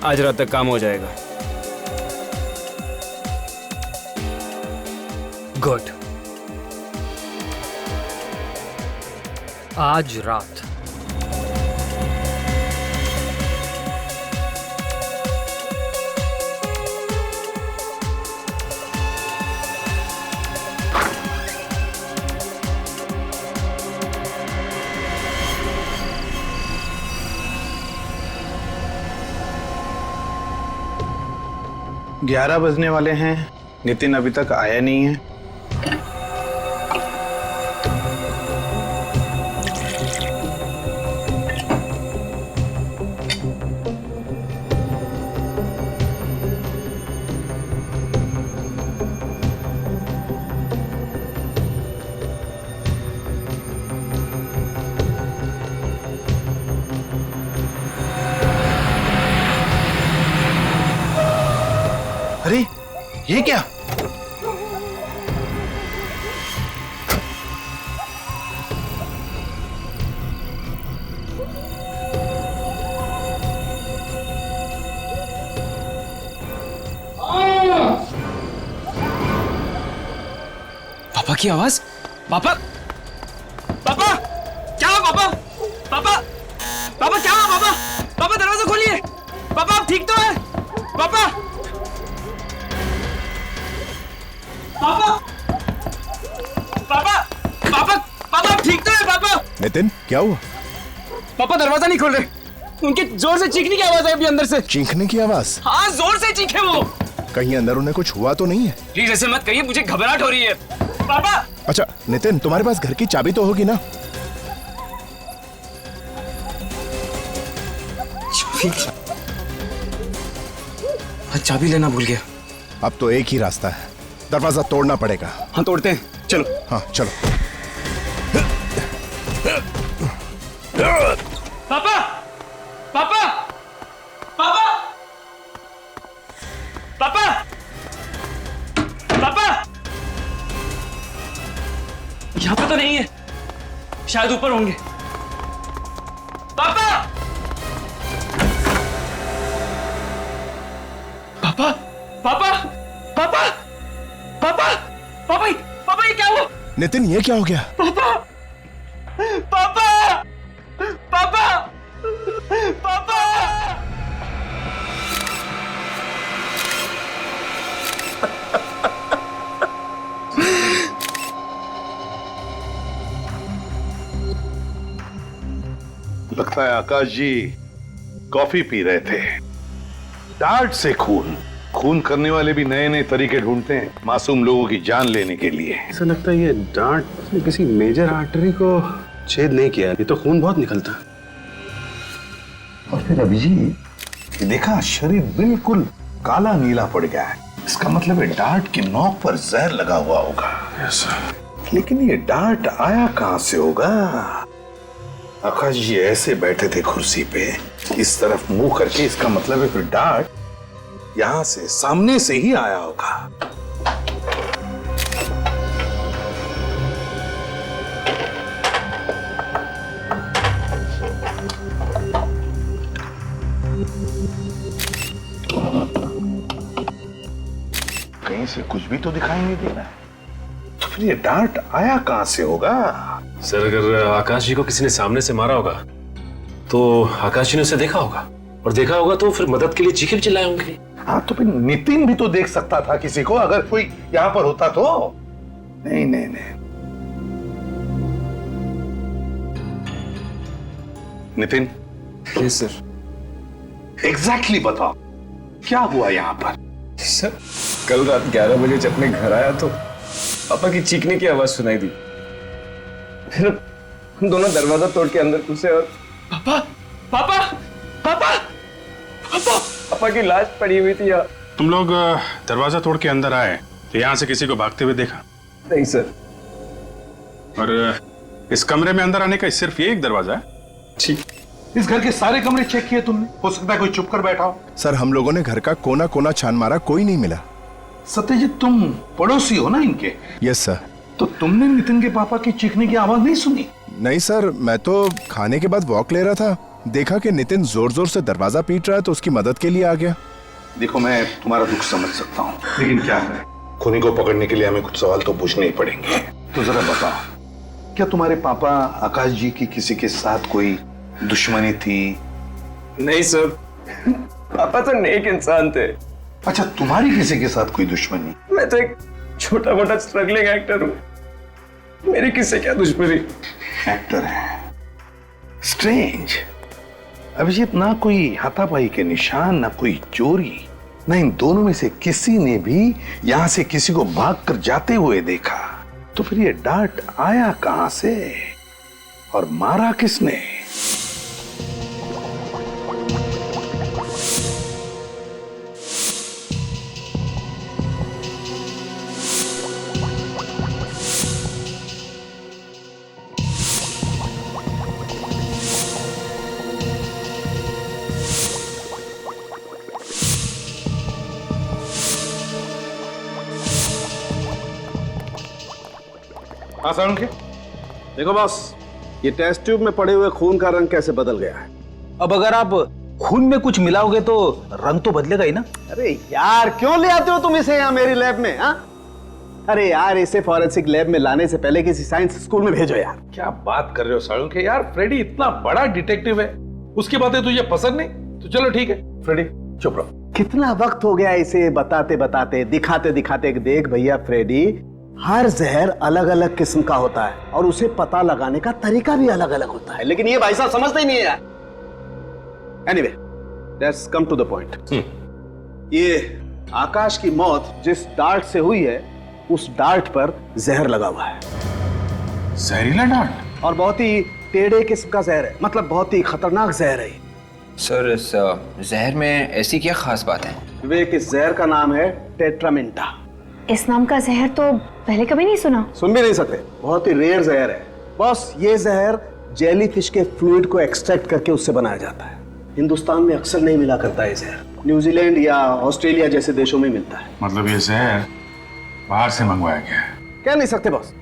आज रात तक काम हो जाएगा। गुड। आज रात ग्यारह बजने वाले हैं, नितिन अभी तक आया नहीं है। अरे ये क्या? पापा की आवाज। पापा, पापा क्या हुआ? पापा, पापा, पापा क्या हुआ? पापा, पापा दरवाजा खोलिए। पापा आप ठीक तो है? पापा, पापा, पापा, पापा, पापा आप ठीक तो है? पापा। नितिन क्या हुआ? पापा दरवाजा नहीं खोल रहे, उनके जोर से चीखने की आवाज है अभी अंदर से। चीखने की आवाज? हाँ जोर से चीखे वो। कहीं अंदर उन्हें कुछ हुआ तो नहीं है? प्लीज ऐसे मत कहिए, मुझे घबराहट हो रही है। पापा। अच्छा नितिन, तुम्हारे पास घर की चाबी तो होगी ना? चाबी लेना भूल गया। अब तो एक ही रास्ता है, दरवाजा तोड़ना पड़ेगा। हाँ तोड़ते हैं, चलो। हाँ चलो। पापा, पापा, पापा, पापा, पापा, यहाँ पे तो नहीं है, शायद ऊपर होंगे। पापा, पापा, पापा, पापा, पापा, पापा, पापा ये क्या हुआ? नितिन ये क्या हो गया? पापा, पापा, पापा, पापा। लगता है आकाश जी कॉफी पी रहे थे। डांट से खून, खून करने वाले भी नए नए तरीके ढूंढते हैं मासूम लोगों की जान लेने के लिए। ऐसा लगता है ये डांट ने किसी मेजर आर्टरी को छेद नहीं किया, ये तो खून बहुत निकलता। और फिर अभिजीत, देखा शरीर बिल्कुल काला नीला पड़ गया है, इसका मतलब है डांट की नोक पर जहर लगा हुआ होगा। लेकिन ये डांट आया कहां से होगा? आकाश जी ऐसे बैठे थे कुर्सी पे, इस तरफ मुंह करके, इसका मतलब है फिर डांट यहां से सामने से ही आया होगा। कहीं से कुछ भी तो दिखाई नहीं दे रहा, तो फिर ये डांट आया कहां से होगा? सर अगर आकाश जी को किसी ने सामने से मारा होगा तो आकाश जी ने उसे देखा होगा, और देखा होगा तो फिर मदद के लिए चीखे भी चिल्लाए होंगे। हाँ तो फिर नितिन भी तो देख सकता था किसी को, अगर कोई यहां पर होता तो। नहीं नहीं नहीं, नितिन। Yes sir. एग्जैक्टली बताओ क्या हुआ यहां पर? सर कल रात 11 बजे जब मैं घर आया तो पापा की चीखने की आवाज सुनाई दी। फिर दोनों दरवाजा तोड़ के अंदर घुसे और पापा पापा पापा पापा पापा की लाश पड़ी हुई थी यार। तुम लोग दरवाजा तोड़ के अंदर आए तो यहाँ से किसी को भागते हुए देखा? नहीं सर। और इस कमरे में अंदर आने का सिर्फ ये एक दरवाजा है? ठीक। इस घर के सारे कमरे चेक किए तुमने? हो सकता है कोई चुप कर बैठा हो। सर हम लोगों ने घर का कोना कोना छान मारा, कोई नहीं मिला। सत्यजीत तुम पड़ोसी हो ना इनके? Yes sir. तो तुमने नितिन के पापा की चीखने की आवाज नहीं सुनी? नहीं सर, मैं तो खाने के बाद वॉक ले रहा था, देखा कि नितिन जोर जोर से दरवाजा पीट रहा है तो उसकी मदद के लिए आ गया। देखो मैं तुम्हारा दुख समझ सकता हूँ, लेकिन क्या है, खूनी को पकड़ने के लिए हमें कुछ सवाल तो पूछने ही पड़ेंगे। तो जरा बताओ, क्या तुम्हारे पापा आकाश जी की किसी के साथ कोई दुश्मनी थी? नहीं सर, पापा तो नेक इंसान थे। अच्छा, तुम्हारी किसी के साथ कोई दुश्मनी? मैं तो एक छोटा मोटा स्ट्रगलिंग एक्टर हूँ, मेरी किससे क्या दुश्मनी? एक्टर है, स्ट्रेंज। अभिजीत, ना कोई हाथापाई के निशान, ना कोई चोरी, ना इन दोनों में से किसी ने भी यहां से किसी को भागकर जाते हुए देखा। तो फिर ये डांट आया कहां से और मारा किसने? देखो बॉस, ये टेस्ट ट्यूब में पड़े हुए खून का रंग कैसे बदल गया है। अब अगर आप खून में कुछ मिलाओगे तो रंग तो बदलेगा ही ना। अरे यार, क्यों ले आते हो तुम इसे यहाँ मेरी लैब में? हाँ, अरे यार, इसे फॉरेंसिक लैब में लाने से पहले किसी साइंस स्कूल में भेजो यार। क्या बात कर रहे हो साळुंखे यार, फ्रेडी इतना बड़ा डिटेक्टिव है, उसकी बातें तुझे पसंद नहीं? तो चलो ठीक है फ्रेडी, चुप रहो। कितना वक्त हो गया इसे बताते बताते, दिखाते दिखाते। देख भैया फ्रेडी, हर जहर अलग अलग किस्म का होता है और उसे पता लगाने का तरीका भी अलग अलग होता है, लेकिन ये भाई साहब समझते ही नहीं है यार। Anyway, let's come to the point. ये आकाश की मौत जिस डार्ट से हुई है, उस डार्ट पर जहर लगा हुआ है। जहरीला डार्ट? और बहुत ही टेढ़े किस्म का जहर है, मतलब बहुत ही खतरनाक जहर है। सर, इस जहर में ऐसी क्या खास बात है? विवेक, इस जहर का नाम है टेट्रामेंटा। इस नाम का जहर तो पहले कभी नहीं सुना। सुन भी नहीं सकते, बहुत ही रेयर जहर है बॉस। ये जहर जेली फिश के फ्लूइड को एक्सट्रैक्ट करके उससे बनाया जाता है। हिंदुस्तान में अक्सर नहीं मिला करता है जहर, न्यूजीलैंड या ऑस्ट्रेलिया जैसे देशों में मिलता है। मतलब ये जहर बाहर से मंगवाया गया है? कह नहीं सकते बॉस,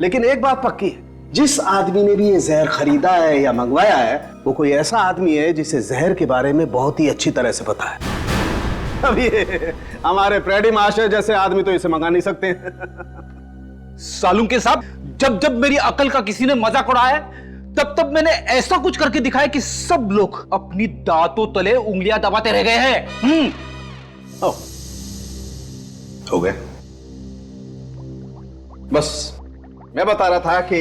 लेकिन एक बात पक्की है, जिस आदमी ने भी ये जहर खरीदा है या मंगवाया है, वो कोई ऐसा आदमी है जिसे जहर के बारे में बहुत ही अच्छी तरह से पता है। अब ये हमारे फ्रेडी मास्टर जैसे आदमी तो इसे मंगा नहीं सकते। सालुंखे साहब, जब जब मेरी अकल का किसी ने मजाक उड़ाया, तब तब मैंने ऐसा कुछ करके दिखाया कि सब लोग अपनी दांतों तले उंगलियां दबाते रह गए हैं। हो गए? बस मैं बता रहा था कि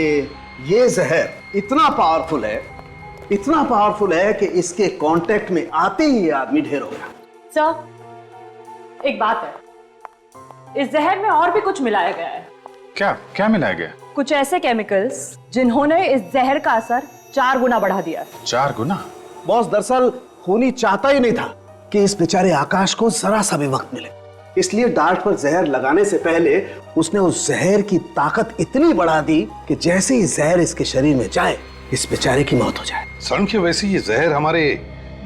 ये जहर इतना पावरफुल है, इतना पावरफुल है कि इसके कांटेक्ट में आते ही ये आदमी ढेर हो गया। सर, एक बात है, इस जहर में और भी कुछ मिलाया गया है। क्या क्या मिलाया गया? कुछ ऐसे केमिकल्स जिन्होंने इस जहर का असर 4 गुना बढ़ा दिया। 4 गुना? बॉस, दरअसल खूनी चाहता ही नहीं था कि इस बेचारे आकाश को जरा सा भी वक्त मिले, इसलिए डार्ट पर जहर लगाने से पहले उसने उस जहर की ताकत इतनी बढ़ा दी कि जैसे ही जहर इसके शरीर में जाए, इस बेचारे की मौत हो जाए। साळुंखे, वैसे ये जहर हमारे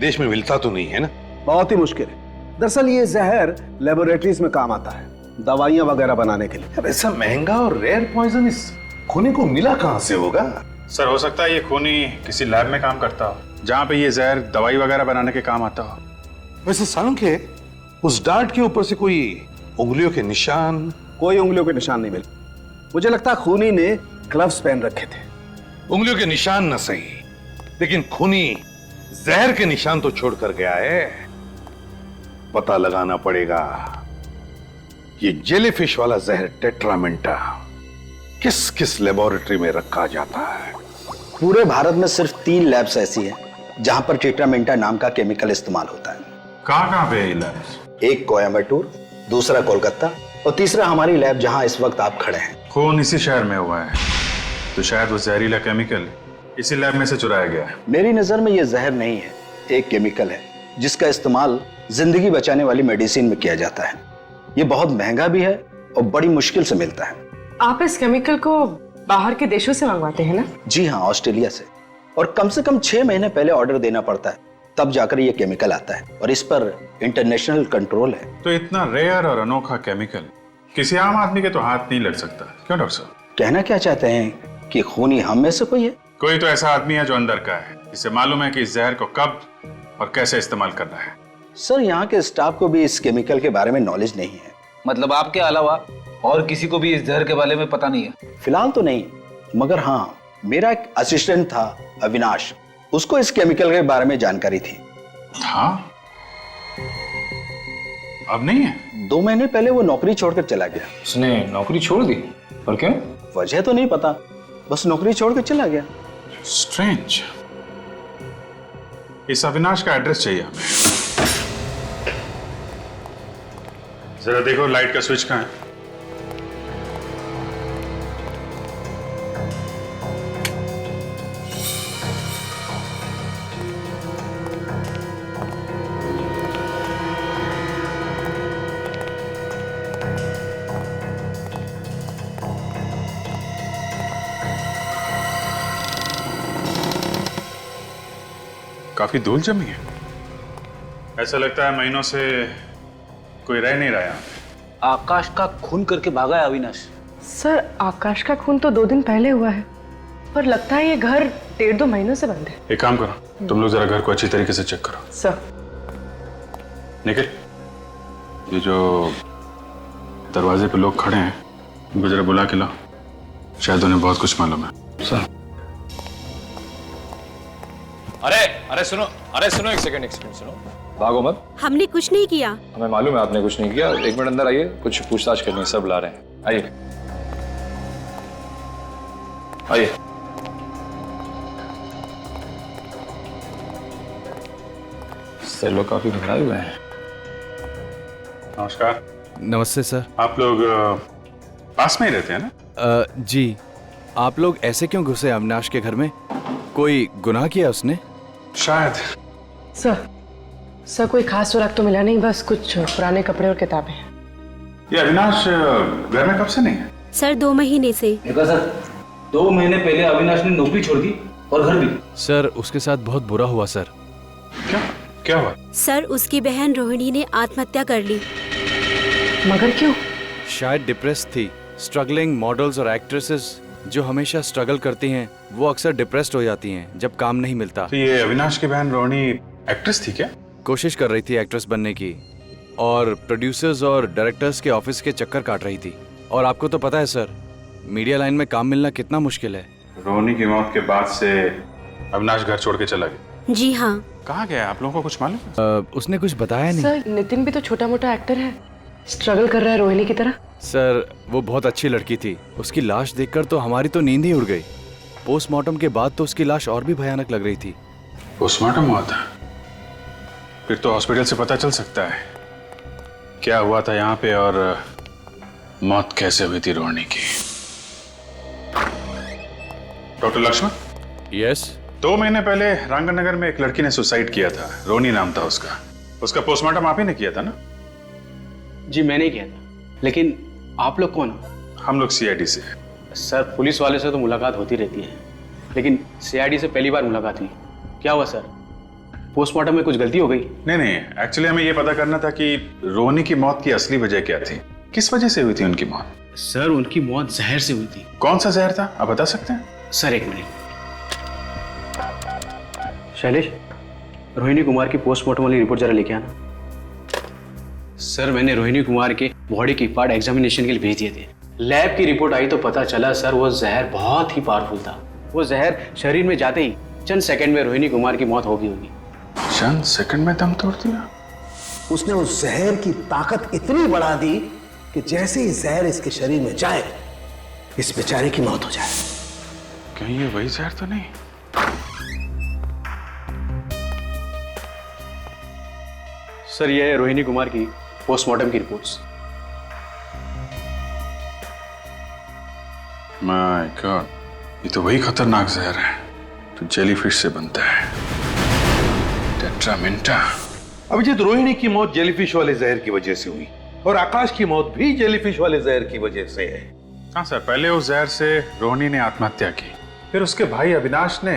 देश में मिलता तो नहीं है ना? बहुत ही मुश्किल है। दरअसल ये जहर लेबोरेटरीज में काम आता है, दवाइयां वगैरह बनाने के लिए। ऐसा महंगा और रेयर पॉइजन इस खूनी को मिला कहां से होगा? सर, हो सकता है ये खूनी किसी लैब में काम करता हो, जहां पे ये जहर दवाई वगैरह बनाने के काम आता हो। वैसे साळुंखे, उस डार्ट के ऊपर से कोई उंगलियों के निशान? कोई उंगलियों के निशान नहीं मिले। मुझे लगता है खूनी ने ग्लव्स पहन रखे थे। उंगलियों के निशान न सही, लेकिन खूनी जहर के निशान तो छोड़ कर गया है। पता लगाना पड़ेगा ये जेलीफिश वाला जहर टेट्रामेंटा किस किस लेबोरेटरी में रखा जाता है। पूरे भारत में सिर्फ 3 लैब्स ऐसी हैं जहां पर टेट्रामेंटा नाम का केमिकल इस्तेमाल होता है। कहां पे ये लैब्स? एक कोयम्बटूर, दूसरा कोलकाता और तीसरा हमारी लैब जहां इस वक्त आप खड़े हैं। खून इसी शहर में हुआ है, तो शायद वो जहरीला केमिकल इसी लैब में से चुराया गया है। मेरी नजर में ये जहर नहीं है, एक केमिकल है जिसका इस्तेमाल जिंदगी बचाने वाली मेडिसिन में किया जाता है। ये बहुत महंगा भी है और बड़ी मुश्किल से मिलता है। आप इस केमिकल को बाहर के देशों से मंगवाते हैं ना? जी हाँ, ऑस्ट्रेलिया से। और कम से कम 6 महीने पहले ऑर्डर देना पड़ता है, तब जाकर ये केमिकल आता है और इस पर इंटरनेशनल कंट्रोल है। तो इतना रेयर और अनोखा केमिकल किसी आम आदमी के तो हाथ नहीं लग सकता, क्यों डॉक्टर साहब? कहना क्या चाहते हैं कि खूनी हम में से कोई है? कोई तो ऐसा आदमी है जो अंदर का है, जिसे मालूम है कि इस जहर को कब और कैसे इस्तेमाल करना है। सर, यहाँ के स्टाफ को भी इस केमिकल के बारे में नॉलेज नहीं है। मतलब आपके अलावा और किसी को भी इस जहर के बारे में पता नहीं है? फिलहाल तो नहीं, मगर हाँ, मेरा एक असिस्टेंट था अविनाश, उसको इस केमिकल के बारे में जानकारी थी। हाँ? अब नहीं है? 2 महीने पहले वो नौकरी छोड़कर चला गया। उसने नौकरी छोड़ दी? और क्यों? वजह तो नहीं पता, बस नौकरी छोड़कर चला गया। स्ट्रेंज। इस अविनाश का एड्रेस चाहिए हमें। जरा देखो लाइट का स्विच कहाँ है? काफी धूल जमी है। ऐसा लगता है महीनों से कोई रह नहीं रहा यहाँ पे। आकाश का खून करके भागा है अविनाश। सर, आकाश का खून तो 2 दिन पहले हुआ है, पर लगता है ये घर 1.5-2 महीनों से बंद है। एक काम करो, तुम लोग जरा घर को अच्छी तरीके से चेक करो। सर। निखिल, ये जो दरवाजे पे लोग खड़े हैं, उनको जरा बुला के लाओ, शायद उन्हें बहुत कुछ मालूम है। सर। अरे सुनो, एक सेकंड सुनो, भागो मत। हमने कुछ नहीं किया। हमें मालूम है आपने कुछ नहीं किया। 1 मिनट अंदर आइए, कुछ पूछताछ करनी है, सब बुला रहे हैं। आइए आइए। सर लोग काफी घबराए हुए हैं। नमस्कार। नमस्ते सर। आप लोग पास में ही रहते हैं ना? जी। आप लोग ऐसे क्यों घुसे अविनाश के घर में? कोई गुनाह किया उसने? शायद। सर, कोई खास सुराग तो मिला नहीं, बस कुछ पुराने कपड़े और किताबें हैं। ये अविनाश घर में कब से नहीं है? सर 2 महीने से। देखा सर, 2 महीने पहले अविनाश ने नौकरी छोड़ दी और घर भी। सर, उसके साथ बहुत बुरा हुआ सर। क्या हुआ? सर, उसकी बहन रोहिणी ने आत्महत्या कर ली। मगर क्यों? शायद डिप्रेस थी। स्ट्रगलिंग मॉडल्स और एक्ट्रेसेस जो हमेशा स्ट्रगल करती हैं, वो अक्सर डिप्रेस्ड हो जाती हैं जब काम नहीं मिलता। तो ये अविनाश की बहन रोहिणी एक्ट्रेस थी क्या? कोशिश कर रही थी एक्ट्रेस बनने की, और प्रोड्यूसर्स और डायरेक्टर्स के ऑफिस के चक्कर काट रही थी। और आपको तो पता है सर, मीडिया लाइन में काम मिलना कितना मुश्किल है। रोहिणी की मौत के बाद से अविनाश घर छोड़ के चला गया? जी हाँ। कहाँ गया? आप लोगों को कुछ मालूम? उसने कुछ बताया नहीं। सर, नितिन भी तो छोटा मोटा एक्टर है, स्ट्रगल कर रहा है रोहिणी की तरह। सर, वो बहुत अच्छी लड़की थी। उसकी लाश देखकर तो हमारी तो नींद ही उड़ गई। पोस्टमार्टम के बाद तो उसकी लाश और भी भयानक लग रही थी। पोस्टमार्टम हुआ था? फिर तो हॉस्पिटल से पता चल सकता है क्या हुआ था यहाँ पे और मौत कैसे हुई थी रोहिणी की। डॉक्टर लक्ष्मण? यस। 2 महीने पहले रांगनगर में एक लड़की ने सुसाइड किया था, रोहिणी नाम था उसका पोस्टमार्टम आप ही ने किया था ना? जी मैंने किया था, लेकिन आप लोग कौन हो? हम लोग सीआईडी से। सर, पुलिस वाले से तो मुलाकात होती रहती है, लेकिन सीआईडी से पहली बार मुलाकात हुई। क्या हुआ सर? पोस्टमार्टम में कुछ गलती हो गई? नहीं, एक्चुअली हमें यह पता करना था कि रोहिणी की मौत की असली वजह क्या थी, किस वजह से हुई थी उनकी मौत? सर, उनकी मौत जहर से हुई थी। कौन सा जहर था, आप बता सकते हैं? Sir 1 minute. शैलेश, रोहिणी कुमार की पोस्टमार्टम वाली रिपोर्ट जरा लेके आना। सर, मैंने रोहिणी कुमार के बॉडी की पार्ट एग्जामिनेशन के लिए भेज दिए थे। लैब की रिपोर्ट आई तो पता चला सर, वो जहर बहुत ही पावरफुल था। वो जहर शरीर में जाते ही चंद सेकंड में रोहिणी कुमार की मौत होगी। चंद सेकंड में दम तोड़ दिया? उसने उस जहर की ताकत इतनी बढ़ा दी कि जैसे ही जहर इसके शरीर में जाए, इस बेचारे की मौत हो जाए। कहीं ये वही जहर तो नहीं? सर, ये है रोहिणी कुमार की पोस्टमार्टम की रिपोर्ट्स। माय गॉड, ये तो वही खतरनाक जहर है। तो जेलीफिश से बनता है, टेट्रामेंटा। अभिजीत, रोहिणी की मौत जेलीफिश वाले जहर की वजह से हुई और आकाश की मौत भी जेलीफिश वाले जहर की वजह से है। हाँ सर, पहले उस जहर से रोहिणी ने आत्महत्या की, फिर उसके भाई अविनाश ने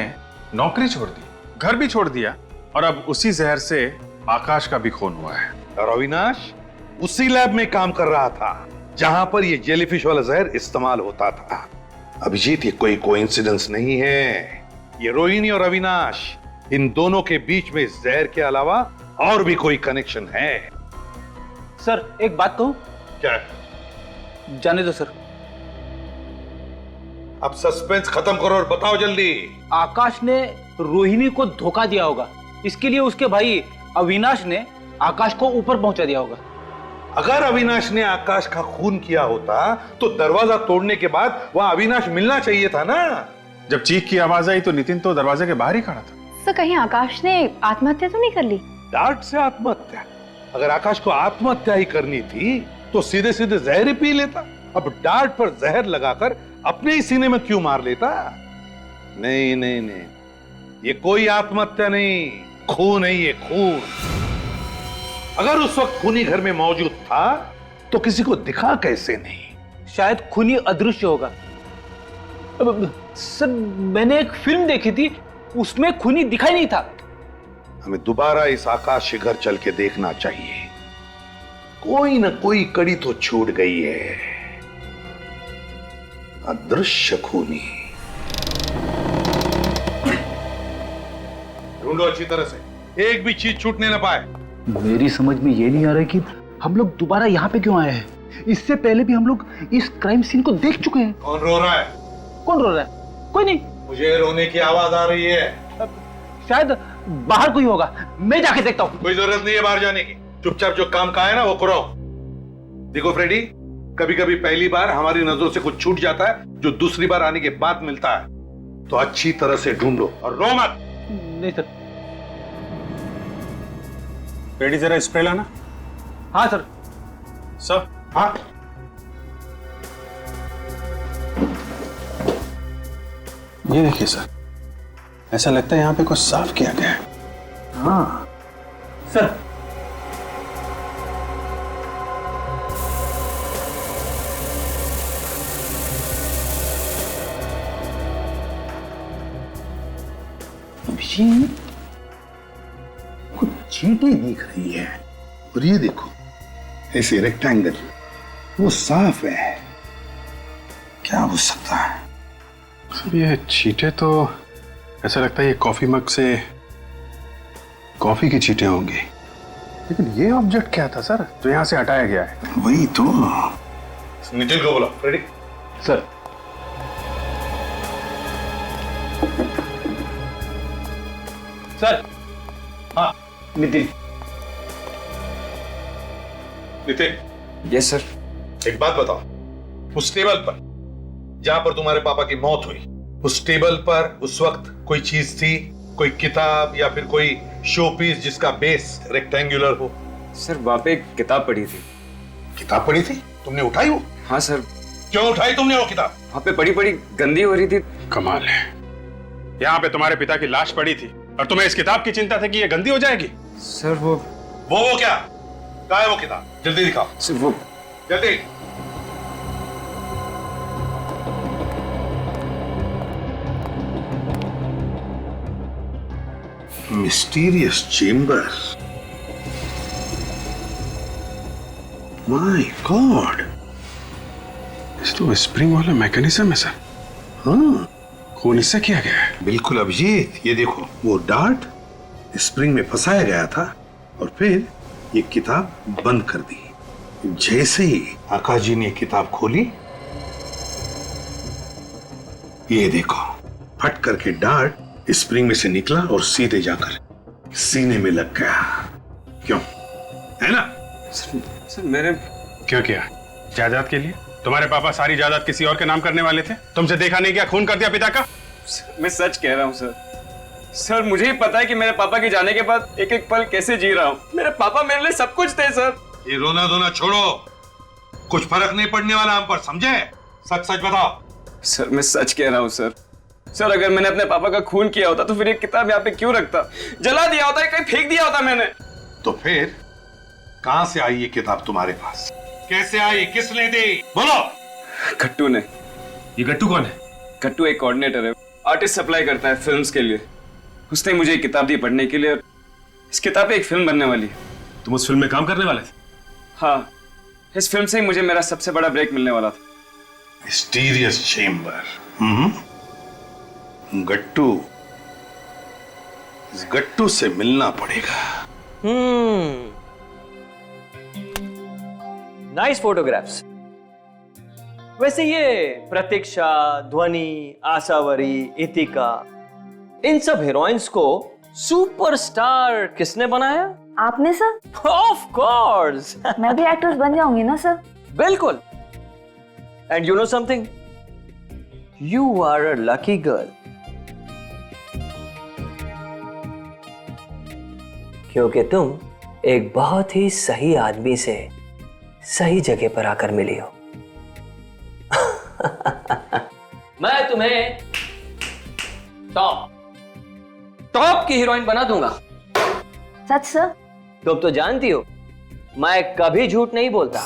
नौकरी छोड़ दी, घर भी छोड़ दिया, और अब उसी जहर से आकाश का भी खून हुआ है। और अविनाश उसी लैब में काम कर रहा था जहां पर ये जेलीफिश वाला जहर इस्तेमाल होता था। अभिजीत, ये कोई कोइंसिडेंस नहीं है, ये रोहिणी और अविनाश, इन दोनों के बीच में इस जहर के अलावा और भी कोई कनेक्शन है। सर एक बात कहूं? क्या? जाने दो सर। अब सस्पेंस खत्म करो और बताओ जल्दी। आकाश ने रोहिणी को धोखा दिया होगा, इसके लिए उसके भाई अविनाश ने आकाश को ऊपर पहुंचा दिया होगा। अगर अविनाश ने आकाश का खून किया होता तो दरवाजा तोड़ने के बाद वहां अविनाश मिलना चाहिए था ना। जब चीख की आवाज आई तो नितिन तो दरवाजे के बाहर ही खड़ा था। सर कहीं आकाश ने आत्महत्या तो नहीं कर ली? डांट से आत्महत्या? अगर आकाश को आत्महत्या ही करनी थी तो सीधे सीधे जहर ही पी लेता। अब डांट पर जहर लगाकर अपने ही सीने में क्यों मार लेता? नहीं नहीं नहीं, ये कोई आत्महत्या नहीं, खून है ये, खून। अगर उस वक्त खूनी घर में मौजूद था तो किसी को दिखा कैसे नहीं? शायद खूनी अदृश्य होगा। सर मैंने एक फिल्म देखी थी, उसमें खूनी दिखाई नहीं था। हमें दोबारा इस आकाश के घर चल के देखना चाहिए, कोई ना कोई कड़ी तो छूट गई है। अदृश्य खूनी ढूंढो अच्छी तरह से, एक भी चीज छूटने ना पाए। मेरी समझ में ये नहीं आ रहा कि हम लोग दोबारा यहाँ पे क्यों आए हैं। इससे पहले भी हम लोग इस क्राइम सीन को देख चुके हैं। कौन रो रहा है? कौन रो रहा है? कोई नहीं। मुझे रोने की आवाज आ रही है। शायद बाहर कोई होगा, मैं जाके देखता हूँ। कोई जरूरत नहीं है बाहर जाने की, चुपचाप जो काम का है ना वो करो। देखो फ्रेडी, कभी कभी पहली बार हमारी नजरों से कुछ छूट जाता है जो दूसरी बार आने के बाद मिलता है, तो अच्छी तरह से ढूंढो और रो मत। नहीं सर। फ्रेडी जरा स्प्रे लाना। हाँ सर। सर। हाँ ये देखिए सर, ऐसा लगता है यहाँ पे कुछ साफ किया गया है। हाँ सर। अभिजीत, कुछ चींटी दिख रही है, और ये देखो ऐसे रेक्टेंगल, वो साफ है। क्या हो सकता है? सर ये चींटे तो ऐसा लगता है ये कॉफी मग से कॉफी की चींटे होंगी, लेकिन ये ऑब्जेक्ट क्या था सर जो यहाँ से हटाया गया है? वही तो। नितिन को बोला। Ready sir. सर। हाँ नितिन। नितिन। Yes sir. एक बात बताओ, उस टेबल पर जहां पर तुम्हारे पापा की मौत हुई, उस टेबल पर उस वक्त कोई चीज थी, कोई किताब या फिर कोई शो पीस जिसका बेस रेक्टेंगुलर हो? सर वहां पे एक किताब पढ़ी थी। किताब पढ़ी थी? तुमने उठाई वो? हाँ सर। क्यों उठाई तुमने वो किताब? वहां पे पढ़ी पढ़ी गंदी हो रही थी। कमाल है, यहाँ पे तुम्हारे पिता की लाश पड़ी थी और तुम्हें इस किताब की चिंता थी कि ये गंदी हो जाएगी? सर वो क्या? कहाँ है वो किताब? जल्दी दिखाओ। सर वो जल्दी। Mysterious chamber. माय गॉड, इस तो स्प्रिंग वाला मैकेनिज्म है सर। हाँ, खून इससे किया गया है। बिल्कुल अभिजीत, ये देखो वो डार्ट स्प्रिंग में फंसाया गया था और फिर ये किताब बंद कर दी। जैसे ही आकाश जी ने किताब खोली, ये देखो फट करके डार्ट स्प्रिंग में से निकला और सीधे जाकर सीने में लग गया। क्यों? है ना? सर मेरे क्यों किया? जायदाद के लिए? तुम्हारे पापा सारी जायदाद किसी और के नाम करने वाले थे, तुमसे देखा नहीं क्या खून कर दिया पिता का? मैं सच कह रहा हूँ सर। सर मुझे ही पता है कि मेरे पापा के जाने के बाद एक एक पल कैसे जी रहा हूँ। मेरे पापा मेरे लिए सब कुछ थे सर। ये रोना धोना छोड़ो, कुछ फर्क नहीं पड़ने वाला हम पर, समझे? सच सच बताओ। सर मैं सच कह रहा हूँ सर। सर अगर मैंने अपने पापा का खून किया होता तो फिर ये किताब यहाँ पे क्यों रखता? जला दिया होता, कहीं फेंक दिया होता मैंने। तो फिर कहां से आई ये किताब तुम्हारे पास? कैसे आई? किसने दी? बोलो। गट्टू ने। ये गट्टू कौन है? गट्टू एक कोऑर्डिनेटर है, आर्टिस्ट सप्लाई करता है फिल्म्स के लिए। उसने मुझे एक किताब दी पढ़ने के लिए। इस किताब पे एक फिल्म बनने वाली है। तुम उस फिल्म में काम करने वाले थे? हाँ, इस फिल्म से ही मुझे मेरा सबसे बड़ा ब्रेक मिलने वाला था। Mysterious chamber. गट्टू, इस गट्टू से मिलना पड़ेगा। Nice photographs. वैसे ये प्रतीक्षा, ध्वनि, आशावरी, इतिका, इन सब हीरोइंस को सुपरस्टार किसने बनाया? आपने सर? Of course. मैं भी एक्ट्रेस बन जाऊंगी ना सर? बिल्कुल। And you know something, you are a lucky girl. क्योंकि तुम एक बहुत ही सही आदमी से सही जगह पर आकर मिली हो। मैं तुम्हें टॉप की हीरोइन बना दूंगा। सच सर? तुम तो जानती हो मैं कभी झूठ नहीं बोलता।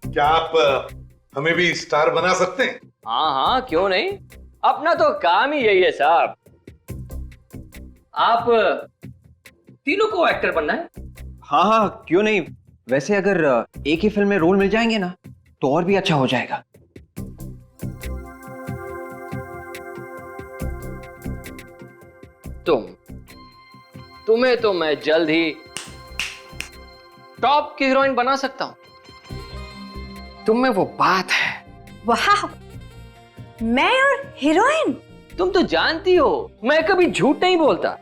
क्या आप हमें भी स्टार बना सकते हैं? हाँ हाँ, क्यों नहीं। अपना तो काम ही यही है साहब। आप तीनों को एक्टर बनना है? हाँ हाँ, क्यों नहीं। वैसे अगर एक ही फिल्म में रोल मिल जाएंगे ना तो और भी अच्छा हो जाएगा। तुम्हें तो मैं जल्द ही टॉप की हीरोइन बना सकता हूं। तुम में वो बात है। वाह, मैं और हीरोइन? तुम तो जानती हो मैं कभी झूठ नहीं बोलता।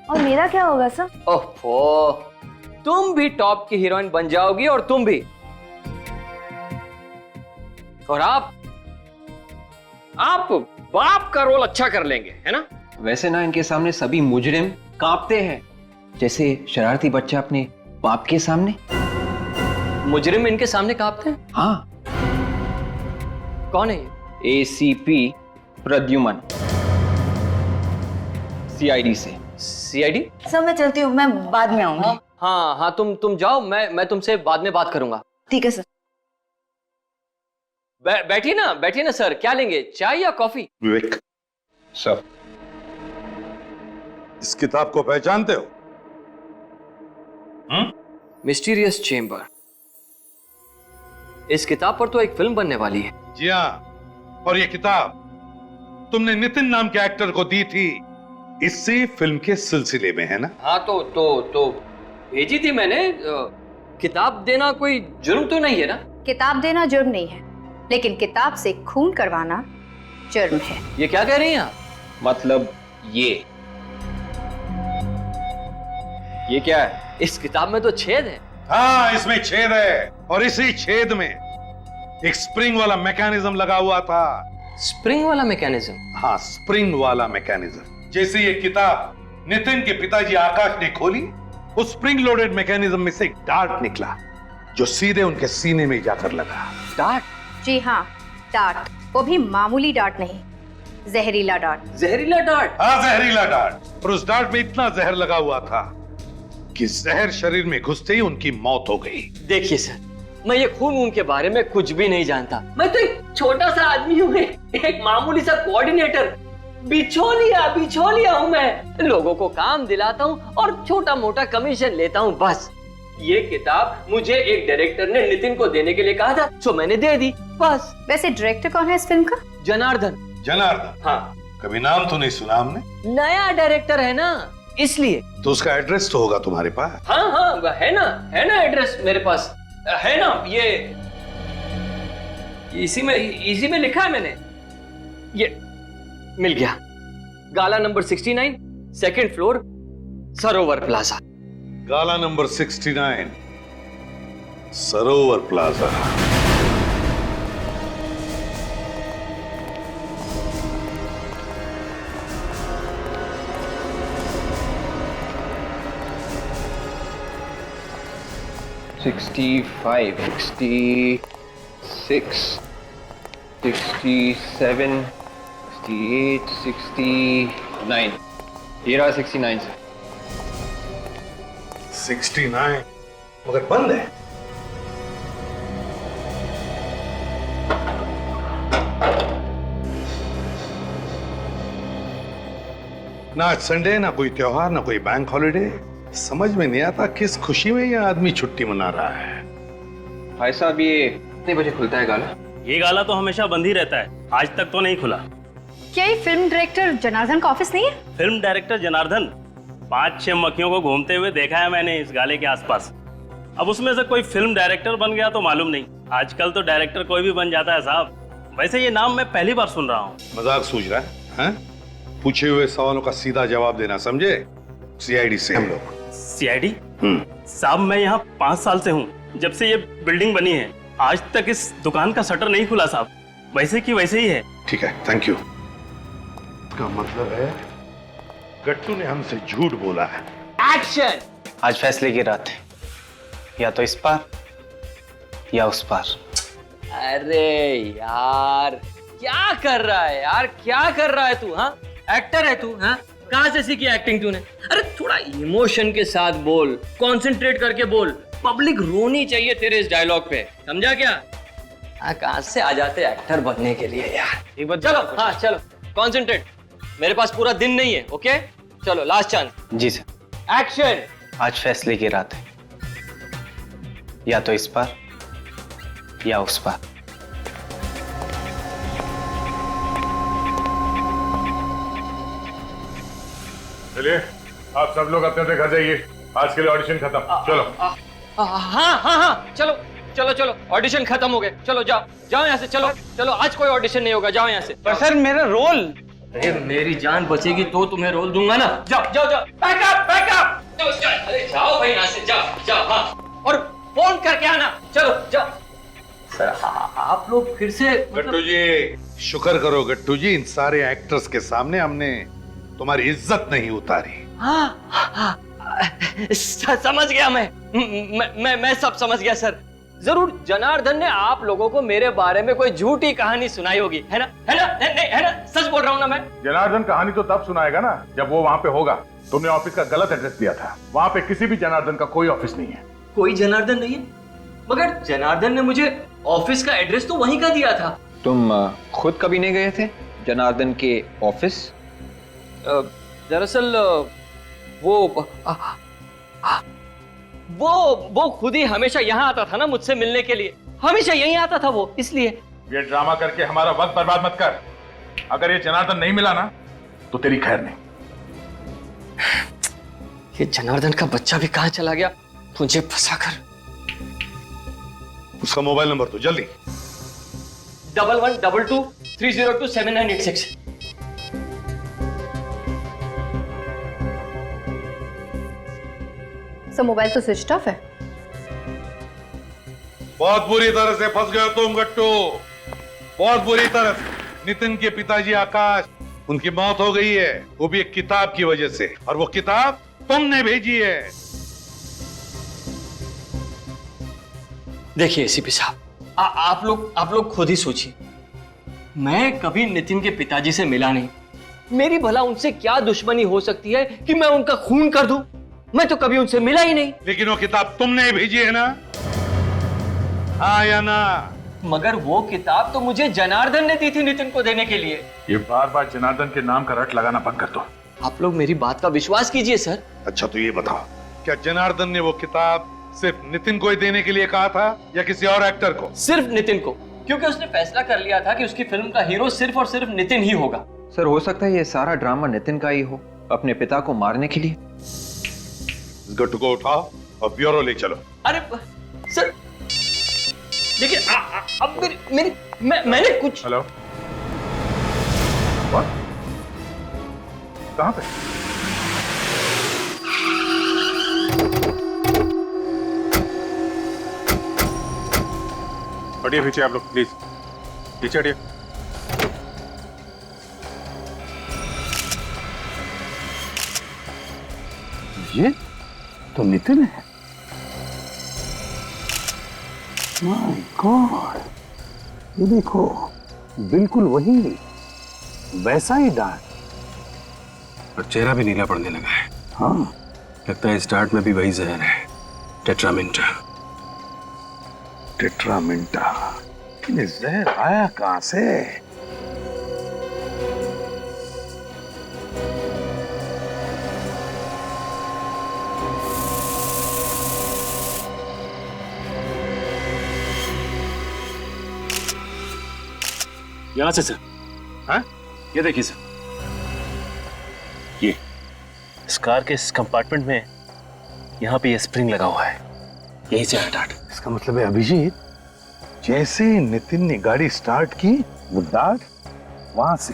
और मेरा क्या होगा सर? ओहो, तुम भी टॉप की हीरोइन बन जाओगी और तुम भी। और आप बाप का रोल अच्छा कर लेंगे, है ना? वैसे ना इनके सामने सभी मुजरिम कांपते हैं, जैसे शरारती बच्चा अपने बाप के सामने। मुजरिम इनके सामने कांपते हैं? हाँ। कौन है? ACP प्रद्युमन, CID से। CID? सर मैं चलती हूँ, मैं बाद में आऊंगी। हाँ हाँ, तुम जाओ, मैं तुमसे बाद में बात करूंगा। ठीक है सर। बैठिए ना सर। क्या लेंगे, चाय या कॉफी? विवेक सर, इस किताब को पहचानते हो? Mysterious chamber. इस किताब पर तो एक फिल्म बनने वाली है। जी हाँ, और ये किताब तुमने नितिन नाम के एक्टर को दी थी इसी फिल्म के सिलसिले में, है ना? हाँ तो भेजी थी मैंने। किताब देना कोई जुर्म तो नहीं है ना? किताब देना जुर्म नहीं है, लेकिन किताब से खून करवाना जुर्म है। ये क्या कह रही हैं आप? मतलब ये क्या है? इस किताब में तो छेद है। हाँ, इसमें छेद है, और इसी छेद में एक स्प्रिंग वाला मैकेनिज्म लगा हुआ था। स्प्रिंग वाला मैकेनिज्म? हाँ, स्प्रिंग वाला मैकेनिज्म। जैसे ये किताब नितिन के पिताजी आकाश ने खोली, उस स्प्रिंग लोडेड मैकेनिज्म में से एक डार्ट निकला जो सीधे उनके सीने में जाकर लगा। डार्ट? जी हाँ, डार्ट। वो भी मामूली डार्ट नहीं, जहरीला डार्ट। जहरीला डार्ट? हाँ, जहरीला डार्ट। और उस डार्ट में इतना जहर लगा हुआ था कि जहर शरीर में घुसते ही उनकी मौत हो गई। देखिए सर, मैं ये खून के बारे में कुछ भी नहीं जानता। मैं तो एक छोटा सा आदमी हूँ, एक मामूली सा कोऑर्डिनेटर। बिछोलिया हूँ मैं। लोगों को काम दिलाता हूँ और छोटा मोटा कमीशन लेता हूँ, बस। ये किताब मुझे एक डायरेक्टर ने नितिन को देने के लिए कहा था, तो मैंने दे दी, बस। वैसे डायरेक्टर कौन है इस फिल्म का? जनार्दन। जनार्दन? हाँ। कभी नाम तो नहीं सुना हमने। नया डायरेक्टर है ना, इसलिए। तो उसका एड्रेस तो होगा तुम्हारे पास? हाँ, है ना एड्रेस मेरे पास है ना। ये इसी में लिखा है मैंने। ये मिल गया। गाला नंबर 69, सेकंड फ्लोर, सरोवर प्लाजा। गाला नंबर 69, सरोवर प्लाजा। $65, $66 67, 68, 69। ये रहा 69 से। 69 मगर बंद है। ना आज संडे, ना कोई त्योहार, ना कोई बैंक हॉलिडे। समझ में नहीं आता किस खुशी में ये आदमी छुट्टी मना रहा है। भाई साहब, ये कितने बजे खुलता है गाला? ये गाला तो हमेशा बंद ही रहता है, आज तक तो नहीं खुला। क्या ये फिल्म डायरेक्टर जनार्दन का ऑफिस नहीं है? फिल्म डायरेक्टर जनार्दन 5-6 मक्खियों को घूमते हुए देखा है मैंने इस गाले के आसपास। अब उसमें से कोई फिल्म डायरेक्टर बन गया तो मालूम नहीं। आजकल तो डायरेक्टर कोई भी बन जाता है साहब। वैसे ये नाम मैं पहली बार सुन रहा हूँ। मजाक सूझ रहा है? पूछे हुए सवालों का सीधा जवाब देना, समझे? सीआईडी से हम लोग। सीआईडी? साहब मैं यहाँ 5 साल से हूँ, जब से ये बिल्डिंग बनी है। आज तक इस दुकान का शटर नहीं खुला साहब, वैसे की वैसे ही है। ठीक है, थैंक यू। इसका मतलब है गट्टू ने हमसे झूठ बोला है। एक्शन! आज फैसले की रात है, या तो इस पार या उस पार। अरे यार क्या कर रहा है यार, क्या कर रहा है तू? हाँ, एक्टर है तू? हाँ, कहाँ से सीखी एक्टिंग तूने? अरे थोड़ा इमोशन के साथ बोल, कंसंट्रेट करके बोल। पब्लिक रोनी चाहिए तेरे इस डायलॉग पे, समझा क्या? हाँ, कहाँ से आ जाते एक्टर बनने के लिए यार। एक बार चलो, हाँ चलो, कंसंट्रेट। मेरे पास पूरा दिन नहीं है, ओके? चलो, लास्ट चांस। जी सर। एक्शन! आज फैसले की रात है, या तो इस पार या उस पार। चलिए, आप सब लोग अपने अपने घर जाइए। आज के लिए ऑडिशन खत्म। चलो। हाँ, चलो चलो चलो, ऑडिशन खत्म हो गए। चलो जाओ जाओ यहाँ से, चलो चलो, आज कोई ऑडिशन नहीं होगा, जाओ यहाँ से। पर सर मेरा रोल। अरे मेरी जान बचेगी तो तुम्हें रोल दूंगा ना। जाओ जाओ जाओ, बैकअप बैकअप। अरे जाओ भाई यहाँ से, जाओ जाओ। हाँ, और फोन करके आना। चलो जाओ। सर आप लोग फिर से गट्टू जी, शुक्र करो गट्टू जी, इन सारे एक्टर्स के सामने हमने तुम्हारी इज्जत नहीं उतारी। हाँ, समझ गया मैं सब समझ गया सर। जरूर जनार्दन ने आप लोगों को मेरे बारे में कोई झूठी कहानी सुनाई होगी, है ना? है ना? नहीं, है ना? सच बोल रहा हूँ ना मैं? जनार्दन कहानी तो तब सुनाएगा ना जब वो वहाँ पे होगा। तुमने ऑफिस का गलत एड्रेस दिया था। वहाँ पे किसी भी जनार्दन का कोई ऑफिस नहीं है। कोई जनार्दन नहीं है? मगर जनार्दन ने मुझे ऑफिस का एड्रेस तो वहीं का दिया था। तुम खुद कभी नहीं गए थे जनार्दन के ऑफिस? दरअसल वो खुद ही हमेशा यहाँ आता था ना मुझसे मिलने के लिए। हमेशा यहीं आता था वो, इसलिए। ये ड्रामा करके हमारा वक्त बर्बाद मत कर। अगर ये जनार्दन नहीं मिला ना तो तेरी खैर नहीं। ये जनार्दन का बच्चा भी कहाँ चला गया मुझे फंसा कर। उसका मोबाइल नंबर तो जल्दी। 112223027986। सर मोबाइल तो स्विच ऑफ है। बहुत बुरी तरह से फंस गए तुम गट्टू, बहुत बुरी तरह से। नितिन के पिताजी आकाश, उनकी मौत हो गई है, वो भी एक किताब की वजह से, और वो किताब तुमने भेजी है। देखिए एसीपी साहब, आप लोग खुद ही सोचिए। मैं कभी नितिन के पिताजी से मिला नहीं। मेरी भला उनसे क्या दुश्मनी हो सकती है कि मैं उनका खून कर दूं? मैं तो कभी उनसे मिला ही नहीं। लेकिन वो किताब तुमने भेजी है ना? हाँ या ना? मगर वो किताब तो मुझे जनार्दन ने दी थी नितिन को देने के लिए। ये बार बार जनार्दन के नाम का रट लगाना बंद कर दो। आप लोग मेरी बात का विश्वास कीजिए सर। अच्छा तो ये बताओ, क्या जनार्दन ने वो किताब सिर्फ नितिन को ही देने के लिए कहा था या किसी और एक्टर को? सिर्फ नितिन को, क्योंकि उसने फैसला कर लिया था कि उसकी फिल्म का हीरो सिर्फ और सिर्फ नितिन ही होगा। सर हो सकता है ये सारा ड्रामा नितिन का ही हो, अपने पिता को मारने के लिए। इस गट्टू को उठाओ और ब्यूरो ले चलो। अरे सर देखिए, अब मैंने कुछ। हेलो, कहाँ पे? हटिए पीछे आप लोग, प्लीज पीछे हटिए। ये तो नितिन है। माय गॉड, ये देखो, बिल्कुल वही, वैसा ही डार्ट। और चेहरा भी नीला पड़ने लगा है। हाँ, लगता है इस डार्ट में भी वही जहर है, टेट्रामिंटा। टेट्रामिंटा? ये जहर आया कहां से? यहां से सर। हाँ, ये देखिए सर, ये इस कार के इस कंपार्टमेंट में यहाँ पे ये स्प्रिंग लगा हुआ है, यही से डार्ट। इसका मतलब है अभिजीत, जैसे नितिन ने गाड़ी स्टार्ट की वो डार्ट वहां से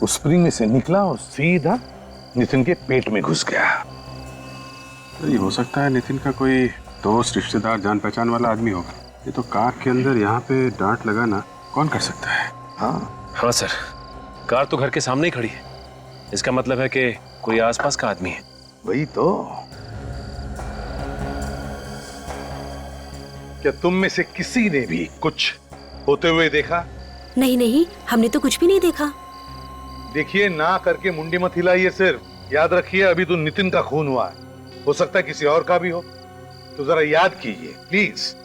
उस स्प्रिंग में से निकला और सीधा नितिन के पेट में घुस गया। ये हो सकता है नितिन का कोई दोस्त, रिश्तेदार, जान पहचान वाला आदमी होगा। ये तो कार के अंदर यहाँ पे डार्ट लगाना कौन कर सकता है? हाँ सर, कार तो घर के सामने ही खड़ी है, इसका मतलब है कि कोई आसपास का आदमी है। वही तो। क्या तुम में से किसी ने भी कुछ होते हुए देखा? नहीं नहीं, हमने तो कुछ भी नहीं देखा। देखिए, ना करके मुंडी मत हिलाइए, सिर्फ याद रखिए अभी तो नितिन का खून हुआ है, हो सकता है किसी और का भी हो, तो जरा याद कीजिए प्लीज।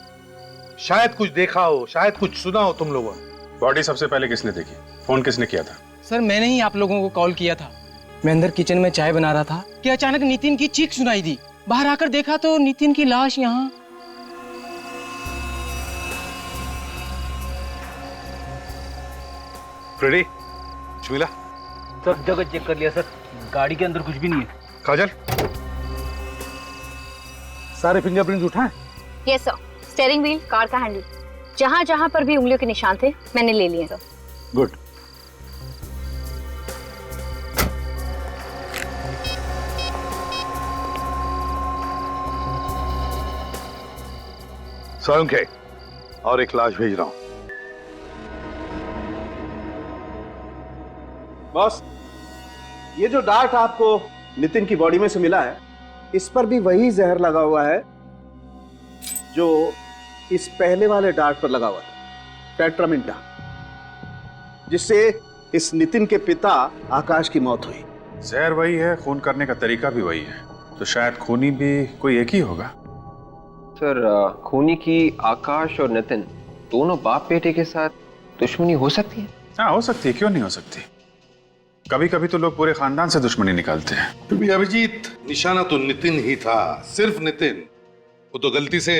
शायद कुछ देखा हो, शायद कुछ सुना हो तुम लोगों ने। बॉडी सबसे पहले किसने देखी? फोन किसने किया था? सर मैंने ही आप लोगों को कॉल किया था। मैं अंदर किचन में चाय बना रहा था कि अचानक नितिन की चीख सुनाई दी। बाहर आकर देखा तो नितिन की लाश यहाँ। फ्रेडी, मिला? सब जगह चेक कर लिया सर, गाड़ी के अंदर कुछ भी नहीं है। काजल, सारे फिंगरप्रिंट्स उठाए? Yes sir, steering wheel, car का हैंडल, जहां जहां पर भी उंगलियों के निशान थे मैंने ले लिए सर। गुड। स्वयं के और एक लाश भेज रहा हूं। बॉस, ये जो डार्ट आपको नितिन की बॉडी में से मिला है, इस पर भी वही जहर लगा हुआ है जो इस पहले वाले डार्ट पर लगा हुआ था, टेट्रामिंटा, जिससे इस नितिन के पिता आकाश की मौत हुई। जहर वही है, खून करने का तरीका भी वही है, तो शायद खूनी भी कोई एक ही होगा। सर, खूनी की आकाश और नितिन दोनों बाप बेटे के साथ दुश्मनी हो सकती है? हाँ, हो सकती है, क्यों नहीं हो सकती। कभी कभी तो लोग पूरे खानदान से दुश्मनी निकालते हैं। फिर भी अभिजीत, निशाना तो नितिन ही था, सिर्फ नितिन। वो तो गलती से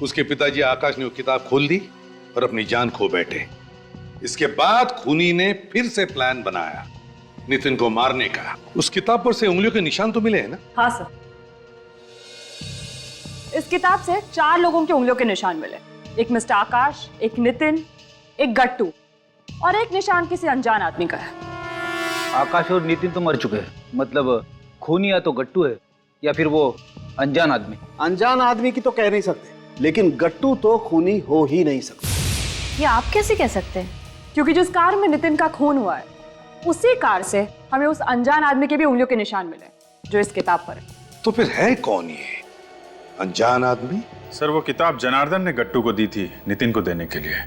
उसके पिताजी आकाश ने वो किताब खोल दी और अपनी जान खो बैठे। इसके बाद खूनी ने फिर से प्लान बनाया नितिन को मारने का। उस किताब पर से उंगलियों के निशान तो मिले हैं ना? हाँ सर, इस किताब से 4 लोगों के उंगलियों के निशान मिले। एक मिस्टर आकाश, एक नितिन, एक गट्टू और एक निशान किसी अनजान आदमी का है। आकाश और नितिन तो मर चुके हैं, मतलब खूनी या तो गट्टू है या फिर वो अनजान आदमी। अनजान आदमी की तो कह नहीं सकते, लेकिन गट्टू तो खूनी हो ही नहीं सकता। ये आप कैसे कह सकते हैं? क्योंकि जिस कार में नितिन का खून हुआ है, उसी कार से हमें उस अनजान आदमी के भी उंगलियों के निशान मिले जो इस किताब पर है। तो फिर है कौन ये अनजान आदमी? सर, वो किताब जनार्दन ने गट्टू को दी थी नितिन को देने के लिए,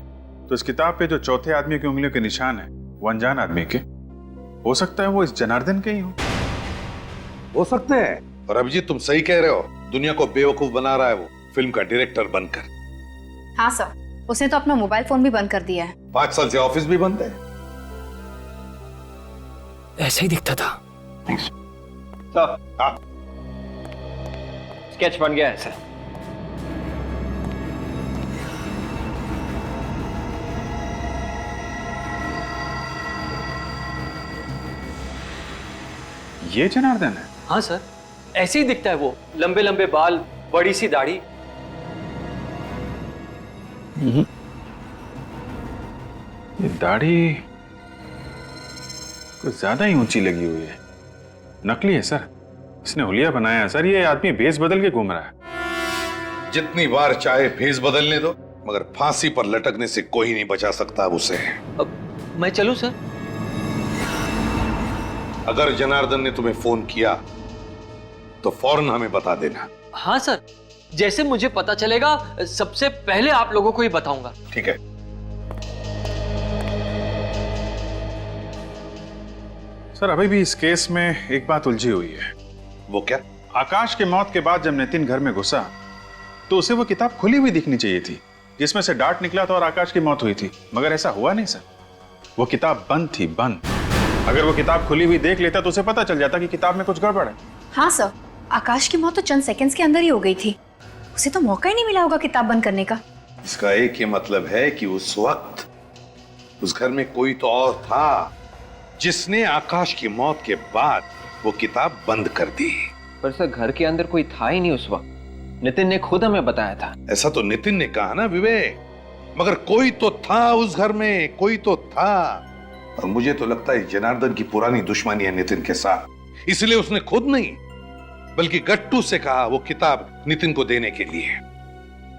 तो इस किताब पे जो चौथे आदमी की उंगलियों के निशान है वो अनजान आदमी के। हो सकता है वो इस जनार्दन के ही हो सकते हैं। और अभिजीत, तुम सही कह रहे हो, दुनिया को बेवकूफ बना रहा है वो फिल्म का डायरेक्टर बनकर। हाँ सर, उसने तो अपना मोबाइल फोन भी बंद कर दिया है। 5 साल से ऑफिस भी बंद है। ऐसा ही दिखता था। सर, हाँ, स्केच बन गया है सर। ये जनार्दन है? हाँ सर, ऐसे ही दिखता है वो, लंबे लंबे बाल, बड़ी सी दाढ़ी। ये दाढ़ी कुछ ज्यादा ही ऊंची लगी हुई है, नकली है सर, इसने हुलिया बनाया है सर। ये आदमी भेस बदल के घूम रहा है। जितनी बार चाहे भेस बदलने दो, मगर फांसी पर लटकने से कोई नहीं बचा सकता अब उसे। अब मैं चलूं सर? अगर जनार्दन ने तुम्हें फोन किया तो फौरन हमें बता देना। हाँ सर, जैसे मुझे पता चलेगा सबसे पहले आप लोगों को ही बताऊंगा। ठीक है। सर अभी भी इस केस में एक बात उलझी हुई है। वो क्या? आकाश के मौत के बाद जब नितिन घर में घुसा तो उसे वो किताब खुली हुई दिखनी चाहिए थी जिसमें से डार्ट निकला था और आकाश की मौत हुई थी, मगर ऐसा हुआ नहीं सर। वो किताब बंद थी, बंद। अगर वो किताब खुली हुई देख लेता तो उसे पता चल जाता कि किताब में कुछ गड़बड़ है। हाँ सर, आकाश की मौत तो चंद सेकंड्स के अंदर ही हो गई थी, उसे तो मौका ही नहीं मिला होगा किताब बंद करने का। इसका एक ही मतलब है कि उस वक्त उस घर में कोई तो और था जिसने आकाश की मौत के बाद वो किताब बंद कर दी। पर सर घर के अंदर कोई था ही नहीं उस वक्त, नितिन ने खुद हमें बताया था। ऐसा तो नितिन ने कहा ना विवेक, मगर कोई तो था उस घर में, कोई तो था। और मुझे तो लगता है जनार्दन की पुरानी दुश्मनी है नितिन के साथ, इसलिए उसने खुद नहीं बल्कि गट्टू से कहा वो किताब नितिन को देने के लिए।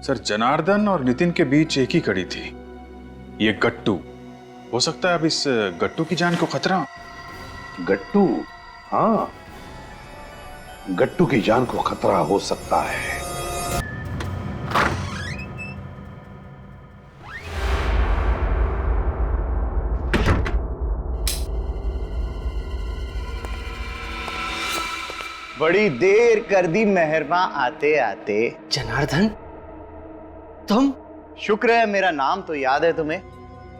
सर जनार्दन और नितिन के बीच एक ही कड़ी थी, ये गट्टू। हो सकता है अब इस गट्टू की जान को खतरा हो। गट्टू? हाँ, गट्टू की जान को खतरा हो सकता है। बड़ी देर कर दी मेहरबा आते आते। जनार्दन तुम? शुक्र है मेरा नाम तो याद है तुम्हें।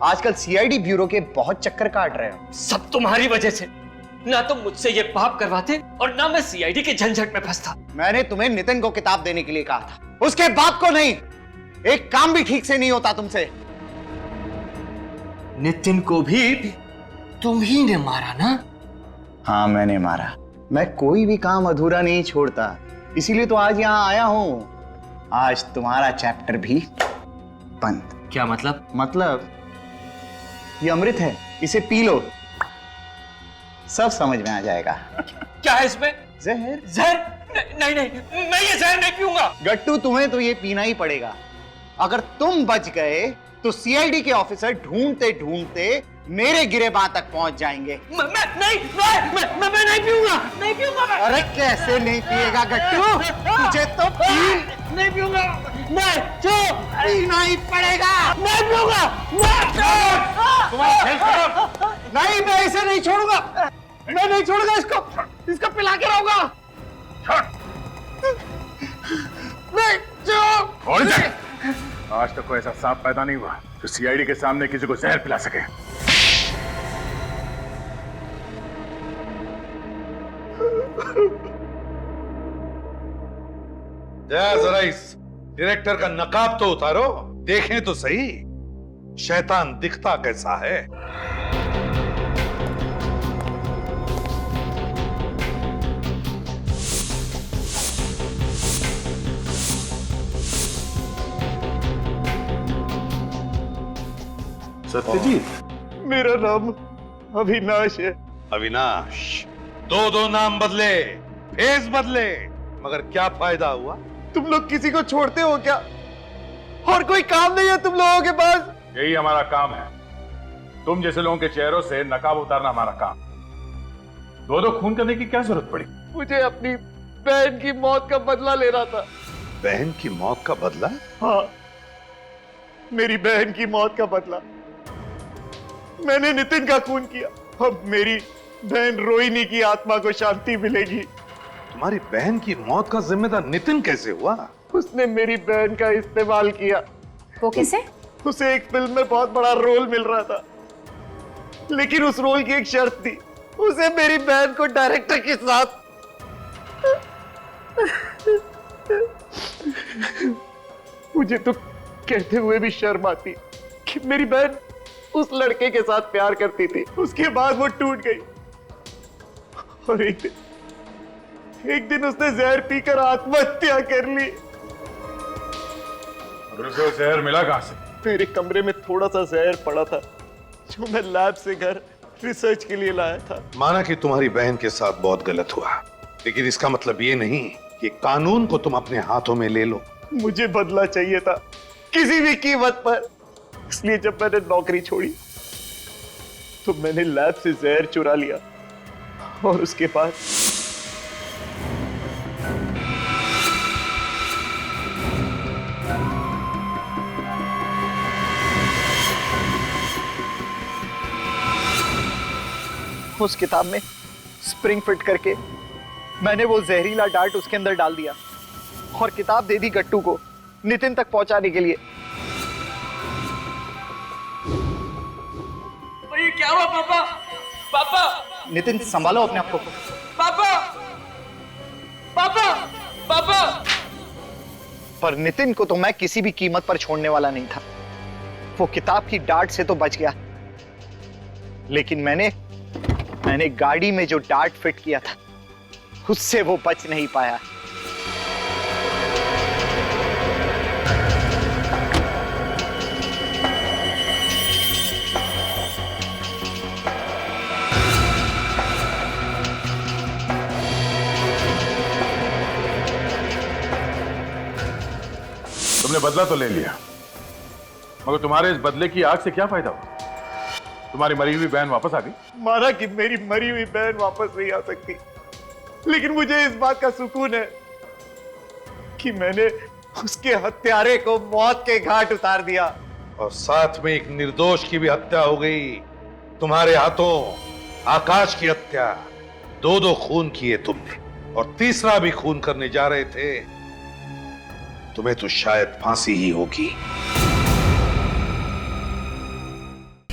आजकल सीआईडी ब्यूरो के बहुत चक्कर काट रहे हो। सब तुम्हारी वजह से। ना तुम मुझसे ये पाप करवाते और ना मैं सीआईडी के झंझट में फंसता। मैंने तुम्हें नितिन को किताब देने के लिए कहा था, उसके बाप को नहीं। एक काम भी ठीक से नहीं होता तुमसे। नितिन को भी तुम ही ने मारा ना? हाँ मैंने मारा। मैं कोई भी काम अधूरा नहीं छोड़ता, इसीलिए तो आज यहाँ आया हूं। आज तुम्हारा चैप्टर भी बंद। क्या मतलब? मतलब ये अमृत है, इसे पी लो, सब समझ में आ जाएगा। क्या है इसमें? जहर। जहर? नहीं नहीं, मैं ये जहर नहीं पीऊंगा। गट्टू तुम्हें तो ये पीना ही पड़ेगा। अगर तुम बच गए तो सीआईडी के ऑफिसर ढूंढते ढूंढते मेरे गिरेबां तक पहुंच जाएंगे। मैं नहीं पीऊंगा, नहीं पीऊंगा मैं। अरे कैसे नहीं पिएगा गट्टू? तुझे तो नहीं पीऊंगा मैं, जो पीना ही पड़ेगा। नहीं पीऊंगा नहीं, मैं इसे नहीं छोड़ूंगा। मैं नहीं छोड़ूंगा इसको पिला के रहूंगा। नहीं, जो आज तक कोई ऐसा सांप पैदा नहीं हुआ जो सीआईडी के सामने किसी को जहर पिला सके। जरा इस डायरेक्टर का नकाब तो उतारो, देखें तो सही शैतान दिखता कैसा है। सत्यजीत? मेरा नाम अविनाश है। अविनाश? दो नाम बदले, फेस बदले, मगर क्या फायदा हुआ? तुम लोग किसी को छोड़ते हो क्या? और कोई काम नहीं है तुम लोगों के पास? यही हमारा काम है। तुम जैसे लोगों के चेहरों से नकाब उतारना हमारा काम। दो खून करने की क्या जरूरत पड़ी? मुझे अपनी बहन की मौत का बदला लेना था। बहन की मौत का बदला? हाँ, मेरी बहन की मौत का बदला। मैंने नितिन का खून किया, अब मेरी बहन रोहिणी की आत्मा को शांति मिलेगी। तुम्हारी बहन की मौत का जिम्मेदार नितिन कैसे हुआ? उसने मेरी बहन का इस्तेमाल किया। वो कैसे? उसे एक फिल्म में बहुत बड़ा रोल मिल रहा था, लेकिन उस रोल की एक शर्त थी, उसे मेरी बहन को डायरेक्टर के साथ। मुझे तो कहते हुए भी शर्म आती कि मेरी बहन उस लड़के के साथ प्यार करती थी, उसके बाद वो टूट गई और एक दिन उसने जहर पीकर आत्महत्या कर ली। उसे जहर मिला कहां से? मेरे कमरे में थोड़ा सा जहर पड़ा था जो मैं लैब से घर रिसर्च के लिए लाया था। माना कि तुम्हारी बहन के साथ बहुत गलत हुआ, लेकिन इसका मतलब ये नहीं कि कानून को तुम अपने हाथों में ले लो। मुझे बदला चाहिए था किसी भी कीमत पर, इसलिए जब मैंने नौकरी छोड़ी तो मैंने लैब से जहर चुरा लिया और उसके बाद उस किताब में स्प्रिंग फिट करके मैंने वो जहरीला डार्ट उसके अंदर डाल दिया और किताब दे दी गट्टू को नितिन तक पहुंचाने के लिए। ये क्या हुआ पापा? पापा! नितिन संभालो अपने आप को। पापा! पापा! पापा! पर नितिन को तो मैं किसी भी कीमत पर छोड़ने वाला नहीं था। वो किताब की डार्ट से तो बच गया, लेकिन मैंने गाड़ी में जो डार्ट फिट किया था उससे वो बच नहीं पाया। तुमने बदला तो ले लिया, मगर तुम्हारे इस बदले की आग से क्या फायदा हुआ? तुम्हारी मरी हुई बहन वापस आ गई। माना कि मेरी मरी हुई बहन वापस नहीं आ सकती, लेकिन मुझे इस बात का सुकून है कि मैंने उसके हत्यारे को मौत के घाट उतार दिया। और साथ में एक निर्दोष की भी हत्या हो गई तुम्हारे हाथों। आकाश की हत्या, दो खून किए तुमने, और तीसरा भी खून करने जा रहे थे। तुम्हें तो शायद फांसी ही होगी।